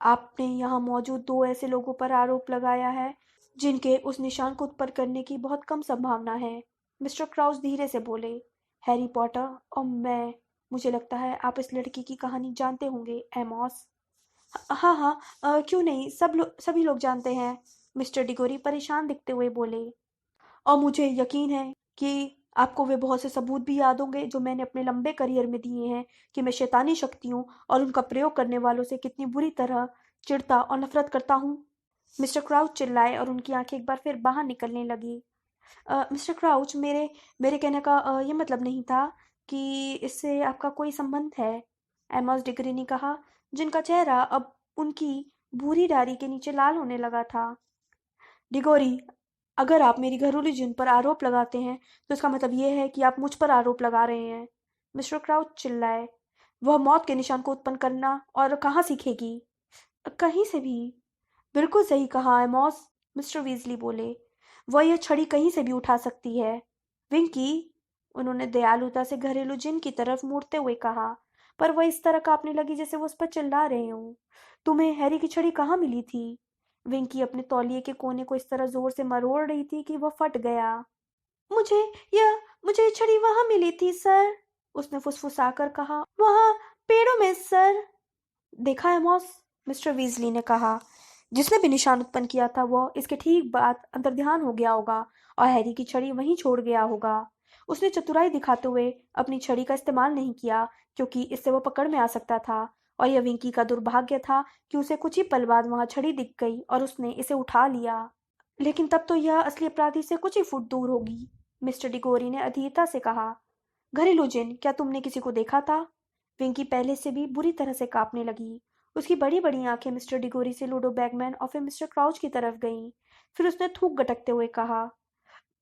आपने यहाँ मौजूद दो ऐसे लोगों पर आरोप लगाया है जिनके उस निशान को उत्पन्न करने की बहुत कम संभावना है, मिस्टर क्राउच धीरे से बोले। हैरी पॉटर और मैं। मुझे लगता है आप इस लड़की की कहानी जानते होंगे, एमॉस। हाँ हाँ, क्यों नहीं, सभी लोग जानते हैं, मिस्टर डिगोरी परेशान दिखते हुए बोले। और मुझे यकीन है कि आपको वे बहुत से सबूत भी याद होंगे जो मैंने अपने लंबे करियर में दिए हैं कि मैं शैतानी शक्तियों और उनका प्रयोग करने वालों से कितनी बुरी तरह चिढ़ता और नफरत करता हूँ। मिस्टर क्राउच चिल्लाए और उनकी आंखें एक बार फिर बाहर निकलने लगी। मिस्टर क्राउच, मेरे मेरे कहने का ये मतलब नहीं था कि इससे आपका कोई संबंध है, एमॉस डिग्री ने कहा, जिनका चेहरा अब उनकी भूरी डायरी के नीचे लाल होने लगा था। डिगोरी, अगर आप मेरी घरेलू जिन पर आरोप लगाते हैं तो इसका मतलब यह है कि आप मुझ पर आरोप लगा रहे हैं। मिस्टर क्राउच चिल्लाए। वह मौत के निशान को उत्पन्न करना और कहाँ सीखेगी? कहीं से भी। बिल्कुल सही कहा एमॉस, मिस्टर वीजली बोले। वह यह छड़ी कहीं से भी उठा सकती है। विंकी, उन्होंने दयालुता से घरेलू जिन की तरफ मुड़ते हुए कहा, पर वह इस तरह कांपने लगी जैसे वो उस पर चिल्ला रहे हों। तुम्हें हैरी की छड़ी कहाँ मिली थी? विंकी अपने तौलिए के कोने को इस तरह जोर से मरोड़ रही थी कि वह फट गया। मुझे मुझे छड़ी वहां मिली थी सर, उसने फुसफुसाकर कहा। वहां, पेड़ों में सर। देखा है मॉस, मिस्टर वीजली ने कहा। जिसने भी निशान उत्पन्न किया था वह इसके ठीक बाद अंतर्ध्यान हो गया होगा और हैरी की छड़ी वहीं छोड़ गया होगा। उसने चतुराई दिखाते हुए अपनी छड़ी का इस्तेमाल नहीं किया क्योंकि इससे वह पकड़ में आ सकता था, और यह विंकी का दुर्भाग्य था कि उसे कुछ ही पल बाद वहां छड़ी दिख गई और उसने इसे उठा लिया। लेकिन तब तो यह असली अपराधी से कुछ ही फुट दूर होगी, मिस्टर डिगोरी ने अधीरता से कहा। घरेलू जिन, क्या तुमने किसी को देखा था? विंकी पहले से भी बुरी तरह से कांपने लगी। उसकी बड़ी बड़ी आंखें मिस्टर डिगोरी से लूडो बैगमैन और फिर मिस्टर क्राउच की तरफ गईं। फिर उसने थूक गटकते हुए कहा,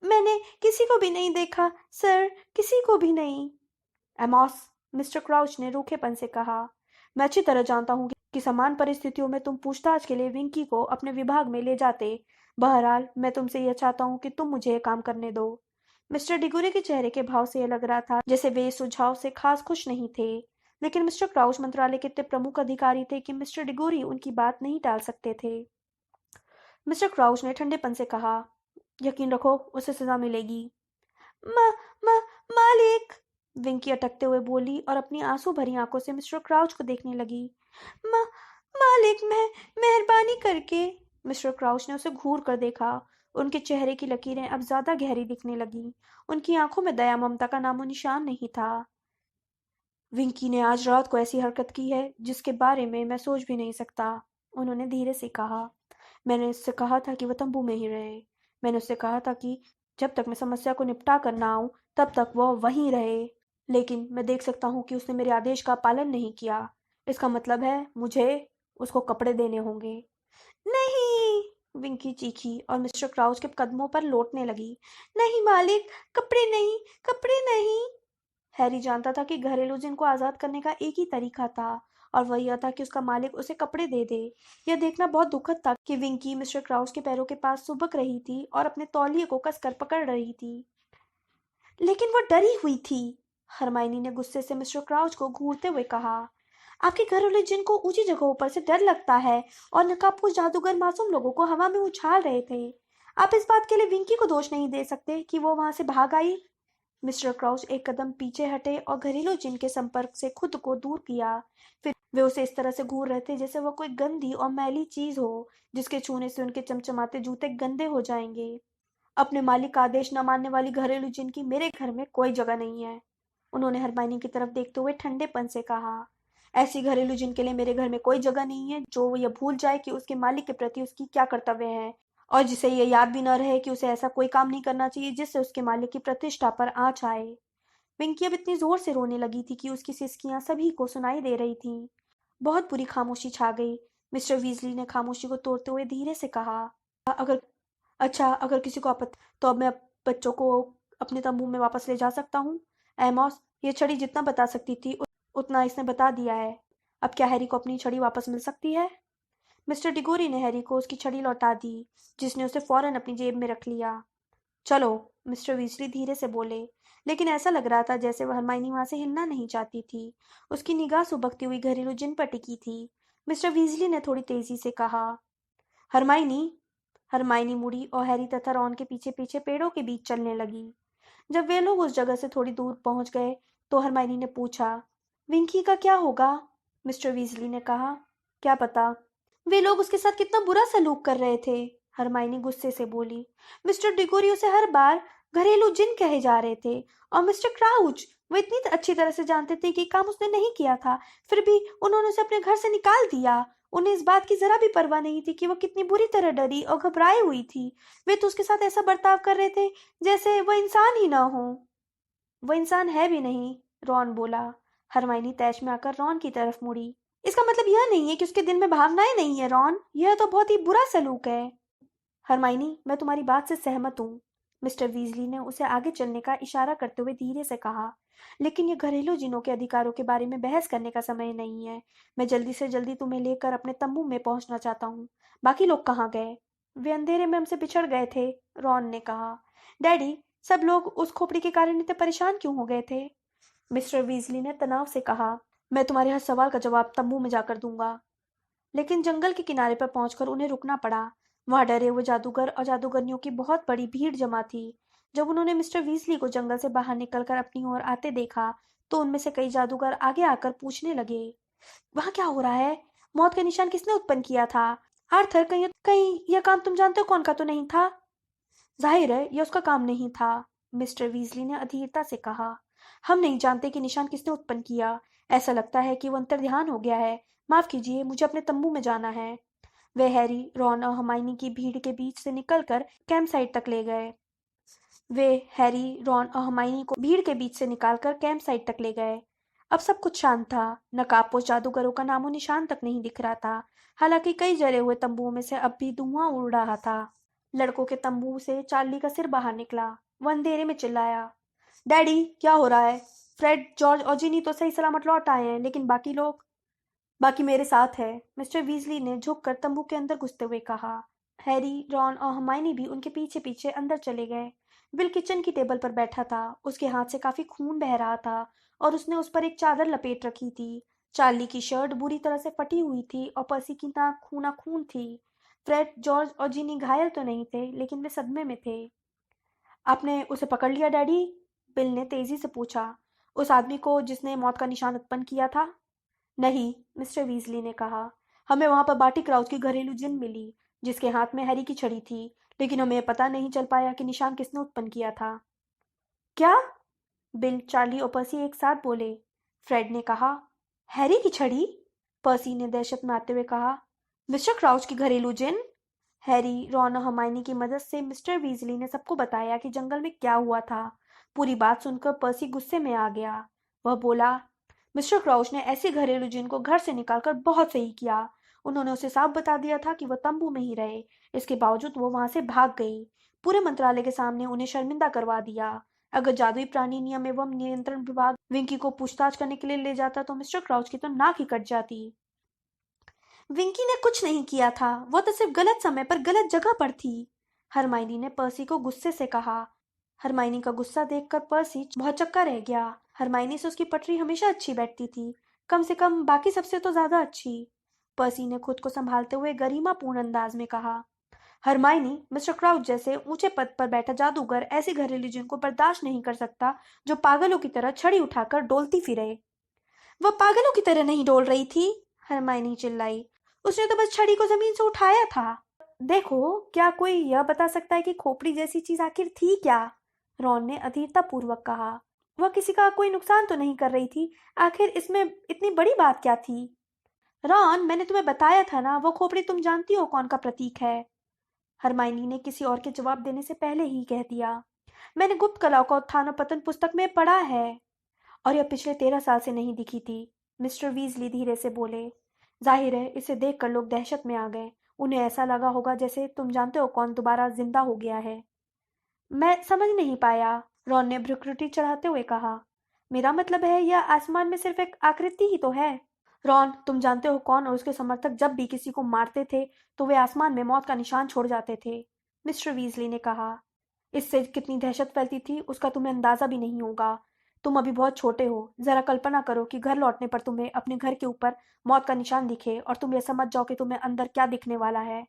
मैंने किसी को भी नहीं देखा सर, किसी को भी नहीं। एमॉस, मिस्टर क्राउच ने रूखेपन से कहा, मैं अच्छी तरह जानता हूँ कि समान परिस्थितियों में तुम पूछताछ के लिए विंकी को अपने विभाग में ले जाते। बहरहाल, मैं तुमसे यह चाहता हूँ कि तुम मुझे यह काम करने दो। मिस्टर डिगोरी के चेहरे के भाव से यह लग रहा था जैसे वे इस सुझाव से खास खुश नहीं थे, लेकिन मिस्टर क्राउच मंत्रालय के इतने प्रमुख अधिकारी थे कि मिस्टर डिगोरी उनकी बात नहीं टाल सकते थे। मिस्टर क्राउच ने ठंडेपन से कहा, यकीन रखो, उसे सजा मिलेगी। मा, मा, मालिक, विंकी अटकते हुए बोली और अपनी आंसू भरी आंखों से मिस्टर क्राउच को देखने लगी। मा, मालिक, मैं मेहरबानी करके। मिस्टर क्राउच ने उसे घूर कर देखा। उनके चेहरे की लकीरें अब ज्यादा गहरी दिखने लगी। उनकी आंखों में दया ममता का नामो निशान नहीं था। विंकी ने आज रात को ऐसी हरकत की है जिसके बारे में मैं सोच भी नहीं सकता, उन्होंने धीरे से कहा। मैंने उससे कहा था कि वह तंबू में ही रहे। मैंने उससे कहा था कि जब तक मैं समस्या को निपटा कर ना आऊं तब तक वह वहीं रहे। लेकिन मैं देख सकता हूँ कि उसने मेरे आदेश का पालन नहीं किया। इसका मतलब है मुझे उसको कपड़े देने होंगे। नहीं, विंकी चीखी और मिस्टर क्राउच के कदमों पर लौटने लगी। नहीं मालिक, कपड़े नहीं, कपड़े नहीं। हैरी जानता था कि घरेलू जिन को आजाद करने का एक ही तरीका था, और वह यह था कि उसका मालिक उसे कपड़े दे दे। यह देखना बहुत दुखद था कि विंकी मिस्टर क्राउच के पैरों के पास सुबक रही थी और अपने तौलिए को कसकर पकड़ रही थी। लेकिन वो डरी हुई थी, हरमाइनी ने गुस्से से मिस्टर क्राउच को घूरते हुए कहा। आपके घरेलू जिन को ऊंची जगहों पर से डर लगता है, और नकाबपोश जादूगर मासूम लोगों को हवा में उछाल रहे थे। आप इस बात के लिए विंकी को दोष नहीं दे सकते कि वो वहां से भाग आई। मिस्टर क्राउच एक कदम पीछे हटे और घरेलू जिन के संपर्क से खुद को दूर किया। फिर वे उसे इस तरह से घूर रहे थे जैसे वह कोई गंदी और मैली चीज हो जिसके छूने से उनके चमचमाते जूते गंदे हो जाएंगे। अपने मालिक का आदेश न मानने वाली घरेलू जिन की मेरे घर में कोई जगह नहीं है, उन्होंने हरमाइनी की तरफ देखते हुए ठंडेपन से कहा। ऐसी घरेलू जिन के लिए मेरे घर में कोई जगह नहीं है जो यह भूल जाए कि उसके मालिक के प्रति उसकी क्या कर्तव्य है, और जिसे यह याद भी न रहे कि उसे ऐसा कोई काम नहीं करना चाहिए जिससे उसके मालिक की प्रतिष्ठा पर आंच आए। पिंकी अब इतनी जोर से रोने लगी थी कि उसकी सिसकियां सभी को सुनाई दे रही थीं। बहुत बुरी खामोशी छा गई। मिस्टर वीजली ने खामोशी को तोड़ते हुए धीरे से कहा, अगर अगर किसी को आपत्ति तो अब मैं बच्चों को अपने तंबू में वापस ले जा सकता हूँ। एमॉस, ये छड़ी जितना बता सकती थी उतना इसने बता दिया है। अब क्या हैरी को अपनी छड़ी वापस मिल सकती है? मिस्टर डिगोरी ने हैरी को उसकी छड़ी लौटा दी, जिसने उसे फौरन अपनी जेब में रख लिया। चलो, मिस्टर वीजली धीरे से बोले, लेकिन ऐसा लग रहा था जैसे वह हरमाइनी वहां से हिलना नहीं चाहती थी। उसकी निगाह सुबकती हुई घरेलू जिन पर टिकी थी। मिस्टर वीजली ने थोड़ी तेजी से कहा, हरमाइनी। हरमाइनी मुड़ी और हैरी तथा रॉन के पीछे पीछे पेड़ों के बीच चलने लगी। जब वे लोग उस जगह से थोड़ी दूर पहुंच गए तो हरमाइनी ने पूछा, विंकी का क्या होगा? मिस्टर वीजली ने कहा, क्या पता। वे लोग उसके साथ कितना बुरा सलूक कर रहे थे, हरमाइनी गुस्से से बोली। मिस्टर डिगोरी उसे हर बार घरेलू जिन कहे जा रहे थे, और मिस्टर क्राउच, वो इतनी अच्छी तरह से जानते थे कि काम उसने नहीं किया था, फिर भी उन्होंने उसे अपने घर से निकाल दिया। उन्हें इस बात की जरा भी परवाह नहीं थी कि वो कितनी बुरी तरह डरी और घबराई हुई थी। वे तो उसके साथ ऐसा बर्ताव कर रहे थे जैसे वो इंसान ही ना हो। वो इंसान है भी नहीं, रॉन बोला। हरमाइनी तैश में आकर रॉन की तरफ मुड़ी। इसका मतलब यह नहीं है कि उसके दिल में भावनाएं नहीं है रॉन, यह तो बहुत ही बुरा सलूक है। हरमाइनी, मैं तुम्हारी बात से सहमत हूँ, मिस्टर वीजली ने उसे आगे चलने का इशारा करते हुए धीरे से कहा। लेकिन ये घरेलू जिनों के अधिकारों के बारे में बहस करने का समय नहीं है। मैं जल्दी से जल्दी तुम्हें लेकर अपने तंबू में पहुंचना चाहता हूँ। बाकी लोग कहाँ गए? वे अंधेरे में हमसे बिछड़ गए थे, रॉन ने कहा। डैडी, सब लोग उस खोपड़ी के कारण इतने परेशान क्यों हो गए थे? मिस्टर वीजली ने तनाव से कहा। मैं तुम्हारे हर सवाल का जवाब तंबू में जाकर दूंगा। लेकिन जंगल के किनारे पर पहुंचकर उन्हें रुकना पड़ा। वहां डरे हुए जादूगर और जादूगरनियों की बहुत बड़ी भीड़ जमा थी। जब उन्होंने मिस्टर वीजली को जंगल से बाहर निकलकर अपनी ओर आते देखा, तो उनमें से कई जादूगर आगे आकर पूछने लगे, वहां क्या हो रहा है? मौत का निशान किसने उत्पन्न किया था? आर्थर, कहीं कहीं यह काम तुम जानते हो कौन का तो नहीं था? जाहिर है यह उसका काम नहीं था, मिस्टर वीजली ने अधीरता से कहा। हम नहीं जानते कि निशान किसने उत्पन्न किया। ऐसा लगता है कि वो अंतर्ध्यान हो गया है। माफ कीजिए, मुझे अपने तंबू में जाना है। वे हैरी, रॉन और हर्माइनी की भीड़ के बीच से निकलकर कैंप साइट तक ले गए। वे हैरी, रॉन और हर्माइनी को भीड़ के बीच से निकालकर कैंप साइट तक ले गए। अब सब कुछ शांत था। नकाबपोश जादूगरों का नामो निशान तक नहीं दिख रहा था। हालांकि कई जले हुए तंबुओं में से अब भी धुआं उड़ रहा था। लड़कों के तंबू से चार्ली का सिर बाहर निकला। वह अंधेरे में चिल्लाया, डैडी, क्या हो रहा है? फ्रेड, जॉर्ज और जिनी तो सही सलामत लौट आए हैं, लेकिन बाकी लोग? बाकी मेरे साथ है, मिस्टर वीजली ने झुककर तंबू के अंदर घुसते हुए कहा। हैरी, रॉन और हर्माइनी भी उनके पीछे पीछे अंदर चले गए। बिल किचन की टेबल पर बैठा था। उसके हाथ से काफी खून बह रहा था और उसने उस पर एक चादर लपेट रखी थी। चार्ली की शर्ट बुरी तरह से फटी हुई थी और पर्सी की नाक खूना खून थी। फ्रेड, जॉर्ज और जिनी घायल तो नहीं थे, लेकिन वे सदमे में थे। आपने उसे पकड़ लिया डैडी? बिल ने तेजी से पूछा। उस आदमी को जिसने मौत का निशान उत्पन्न किया था? नहीं, मिस्टर वीजली ने कहा। हमें वहां पर बार्टी क्राउच की घरेलू जिन मिली, जिसके हाथ में हैरी की छड़ी थी, लेकिन हमें पता नहीं चल पाया कि निशान किसने उत्पन्न किया था। क्या? बिल, चार्ली और पर्सी एक साथ बोले। फ्रेड ने कहा, हैरी की छड़ी? पर्सी ने दहशत में आते हुए कहा, मिस्टर क्राउच की घरेलू जिन? हैरी, रॉन और हर्माइनी की मदद से मिस्टर वीजली ने सबको बताया कि जंगल में क्या हुआ था। पूरी बात सुनकर पर्सी गुस्से में आ गया। वह बोला, मिस्टर क्राउच ने ऐसे घरेलू जिन को घर से निकालकर बहुत सही किया। उन्होंने उसे साफ बता दिया था कि वह तंबू में ही रहे। इसके बावजूद वो वहां से भाग गई। पूरे मंत्रालय के सामने उन्हें शर्मिंदा करवा दिया। अगर जादुई प्राणी नियम एवं नियंत्रण विभाग विंकी को पूछताछ करने के लिए ले जाता तो मिस्टर क्राउच की तो नाक ही कट जाती। विंकी ने कुछ नहीं किया था, वो तो सिर्फ गलत समय पर गलत जगह पर थी, हरमाइनी ने पर्सी को गुस्से से कहा। हरमाइनी का गुस्सा देखकर पर्सी भौचक्का रह गया। हरमाइनी से उसकी पटरी हमेशा अच्छी बैठती थी, कम से कम बाकी सबसे तो ज्यादा अच्छी। पर्सी ने खुद को संभालते हुए गरिमापूर्ण अंदाज में कहा, हरमाइनी, मिस्टर क्राउच जैसे ऊंचे पद पर बैठा जादूगर ऐसी घरेलू जिन को बर्दाश्त नहीं कर सकता जो पागलों की तरह छड़ी उठाकर डोलती फिरे। वह पागलों की तरह नहीं डोल रही थी, हरमाइनी चिल्लाई। उसने तो बस छड़ी को जमीन से उठाया था। देखो, क्या कोई यह बता सकता है कि खोपड़ी जैसी चीज आखिर थी क्या? रॉन ने अधीरता पूर्वक कहा। वह किसी का कोई नुकसान तो नहीं कर रही थी। आखिर इसमें इतनी बड़ी बात क्या थी? रॉन, मैंने तुम्हें बताया था ना, वो खोपड़ी तुम जानती हो कौन का प्रतीक है। हरमाइनी ने किसी और के जवाब देने से पहले ही कह दिया, मैंने गुप्त कलाओं का उत्थान और पतन पुस्तक में पढ़ा है, और यह पिछले 13 साल से नहीं दिखी थी, मिस्टर वीजली धीरे से बोले। जाहिर है इसे देखकर लोग दहशत में आ गए। उन्हें ऐसा लगा होगा जैसे तुम जानते हो कौन दोबारा जिंदा हो गया है। मैं समझ नहीं पाया, रॉन ने भ्रुकुटी चढ़ाते हुए कहा। मेरा मतलब है यह आसमान में सिर्फ एक आकृति ही तो है। रॉन, तुम जानते हो कौन और उसके समर्थक जब भी किसी को मारते थे तो वे आसमान में मौत का निशान छोड़ जाते थे, मिस्टर वीजली ने कहा। इससे कितनी दहशत फैलती थी उसका तुम्हें अंदाजा भी नहीं होगा। तुम अभी बहुत छोटे हो। जरा कल्पना करो कि घर लौटने पर तुम्हें अपने घर के ऊपर मौत का निशान दिखे और तुम ये समझ जाओ कि तुम्हें अंदर क्या दिखने वाला है।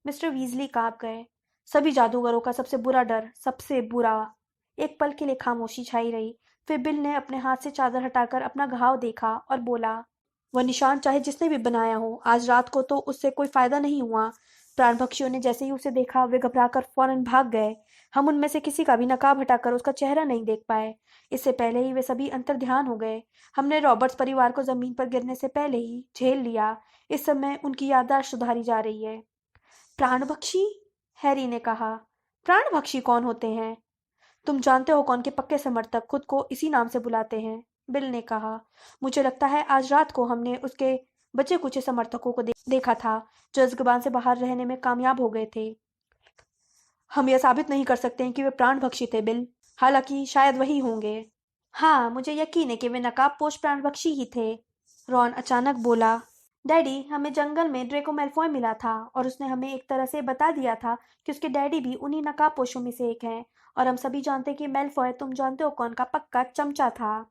मिस्टर वीजली कांप गए। सभी जादूगरों का सबसे बुरा डर, सबसे बुरा। एक पल के लिए खामोशी छाई रही। फिर बिल ने अपने हाथ से चादर हटाकर अपना घाव देखा और बोला, वह निशान चाहे जिसने भी बनाया हो, आज रात को तो उससे कोई फायदा नहीं हुआ। प्राण पक्षियों ने जैसे ही उसे देखा वे घबराकर फौरन भाग गए। हम उनमें से किसी का भी नकाब हटाकर उसका चेहरा नहीं देख पाए। इससे पहले ही वे सभी अंतर्ध्यान हो गए। हमने रॉबर्ट्स परिवार को जमीन पर गिरने से पहले ही झेल लिया। इस समय उनकी याददाश्त सुधारी जा रही है। प्राण पक्षी? हैरी ने कहा। प्राण पक्षी कौन होते हैं? तुम जानते हो कौन के पक्के समर्थक खुद को इसी नाम से बुलाते हैं, बिल ने कहा। मुझे लगता है आज रात को हमने उसके बचे कुछ समर्थकों को देखा था जो अज़्काबान से बाहर रहने में कामयाब हो गए थे। हम यह साबित नहीं कर सकते हैं कि वे प्राणभक्षी थे, बिल। हालांकि शायद वही होंगे। हाँ, मुझे यकीन है कि वे नकाबपोश प्राणभक्षी ही थे। रॉन अचानक बोला। डैडी, हमें जंगल में ड्रेको मैल्फॉय मिला था और उसने हमें एक तरह से बता दिया था कि उसके डैडी भी उन्हीं नकाबपोशों में से एक हैं। और हम सभी जानते हैं कि मैल्फॉय, तुम जानते हो कौन, का पक्का चमचा था।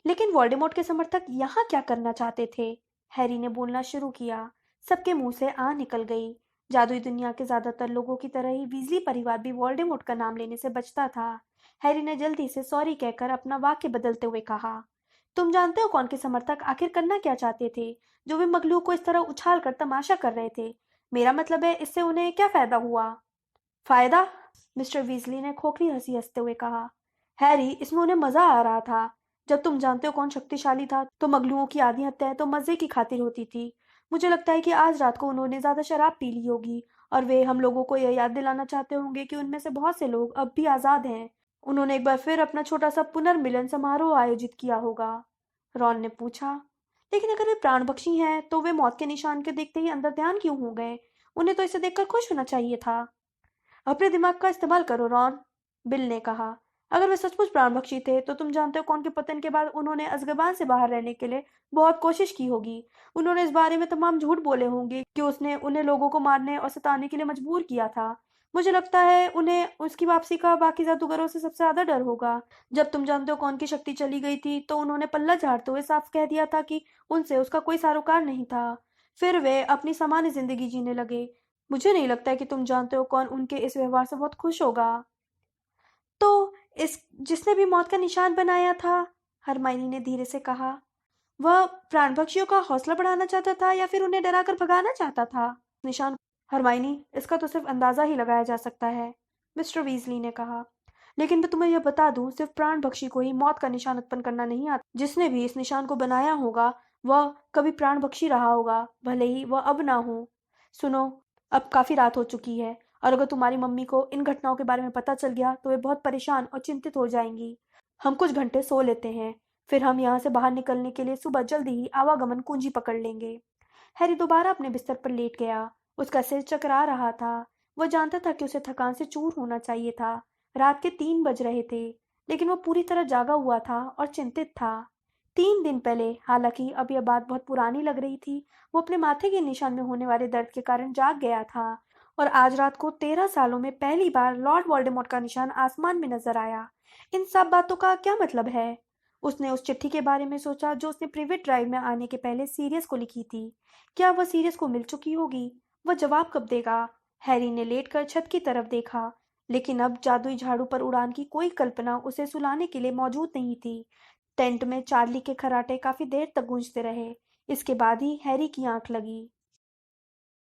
लेकिन वोल्डेमॉर्ट के समर्थक यहाँ क्या करना चाहते थे? हैरी ने बोलना शुरू किया। सबके मुंह से आ निकल गई। जादुई दुनिया के ज्यादातर लोगों की तरह ही वीजली परिवार भी वोल्डेमॉर्ट का नाम लेने से बचता था। हैरी ने जल्दी से सॉरी कहकर अपना वाक्य बदलते हुए कहा, तुम जानते हो कौन के समर्थक आखिर करना क्या चाहते थे, जो वे मगलू को इस तरह उछाल कर तमाशा कर रहे थे? मेरा मतलब है, इससे उन्हें क्या फायदा हुआ? फायदा? मिस्टर वीजली ने खोखली हंसी हंसते हुए कहा। हैरी, इसमें उन्हें मजा आ रहा था। जब तुम जानते हो कौन शक्तिशाली था, तो मगलुओं की आधी हत्याएं तो मजे की खातिर होती थी। मुझे लगता है कि आज रात को उन्होंने ज्यादा शराब पी ली होगी और वे हम लोगों को यह याद दिलाना चाहते होंगे कि उनमें से बहुत से लोग अब भी आजाद हैं। उन्होंने एक बार फिर अपना छोटा सा पुनर्मिलन समारोह आयोजित किया होगा। रॉन ने पूछा। लेकिन अगर वे प्राणभक्षी हैं तो वे मौत के निशान के देखते ही अंदर ध्यान क्यों हो गए? उन्हें तो इसे देखकर खुश होना चाहिए था। अपने दिमाग का इस्तेमाल करो, रॉन, बिल ने कहा। अगर वे सचमुच प्राणभक्षी थे तो तुम जानते हो कौन के पतन के बाद उन्होंने अज़्काबान से बाहर रहने के लिए बहुत कोशिश की होगी। उन्होंने इस बारे में तमाम झूठ बोले होंगे कि उसने उन्हें लोगों को मारने और सताने के लिए मजबूर किया था। मुझे लगता है उन्हें उसकी वापसी का बाकी जादूगरों से सबसे ज्यादा डर होगा। जब तुम जानते हो कौन की शक्ति चली गई थी तो उन्होंने पल्ला झाड़ते हुए साफ कह दिया था कि उनसे उसका कोई सरोकार नहीं था। फिर वे अपनी सामान्य जिंदगी जीने लगे। मुझे नहीं लगता है कि तुम जानते हो कौन उनके इस व्यवहार से बहुत खुश होगा। तो इस जिसने भी मौत का निशान बनाया था, हरमाइनी ने धीरे से कहा, वह प्राणभक्षियों का हौसला बढ़ाना चाहता था या फिर उन्हें डराकर भगाना चाहता था? निशान? हरमाइनी, इसका तो सिर्फ अंदाजा ही लगाया जा सकता है, मिस्टर वीजली ने कहा। लेकिन मैं तुम्हें यह बता दूं, सिर्फ प्राणभक्षी को ही मौत का निशान उत्पन्न करना नहीं आता। जिसने भी इस निशान को बनाया होगा वह कभी प्राणभक्षी रहा होगा, भले ही वह अब ना हो। सुनो, अब काफी रात हो चुकी है और अगर तुम्हारी मम्मी को इन घटनाओं के बारे में पता चल गया तो वे बहुत परेशान और चिंतित हो जाएंगी। हम कुछ घंटे सो लेते हैं, फिर हम यहाँ से बाहर निकलने के लिए सुबह जल्दी ही आवागमन कुंजी पकड़ लेंगे। हैरी दोबारा अपने बिस्तर पर लेट गया। उसका सिर चकरा रहा था। वह जानता था कि उसे थकान से चूर होना चाहिए था। रात के 3 बज रहे थे, लेकिन वह पूरी तरह जागा हुआ था और चिंतित था। 3 दिन पहले, हालांकि अब यह बात बहुत पुरानी लग रही थी, वो अपने माथे के निशान में होने वाले दर्द के कारण जाग गया था। और आज रात को 13 सालों में पहली बार लॉर्ड वोल्डेमॉर्ट का निशान आसमान में नजर आया। इन सब बातों का क्या मतलब है? उसने उस चिट्ठी के बारे में सोचा जो उसने प्रिवेट ड्राइव में आने के पहले सीरियस को लिखी थी। क्या वह सीरियस को मिल चुकी होगी? वह जवाब कब देगा? हैरी ने लेटकर छत की तरफ देखा, लेकिन अब जादुई झाड़ू पर उड़ान की कोई कल्पना उसे सुलाने के लिए मौजूद नहीं थी। टेंट में चार्ली के खर्राटे काफी देर तक गूंजते रहे। इसके बाद ही हैरी की आंख लगी।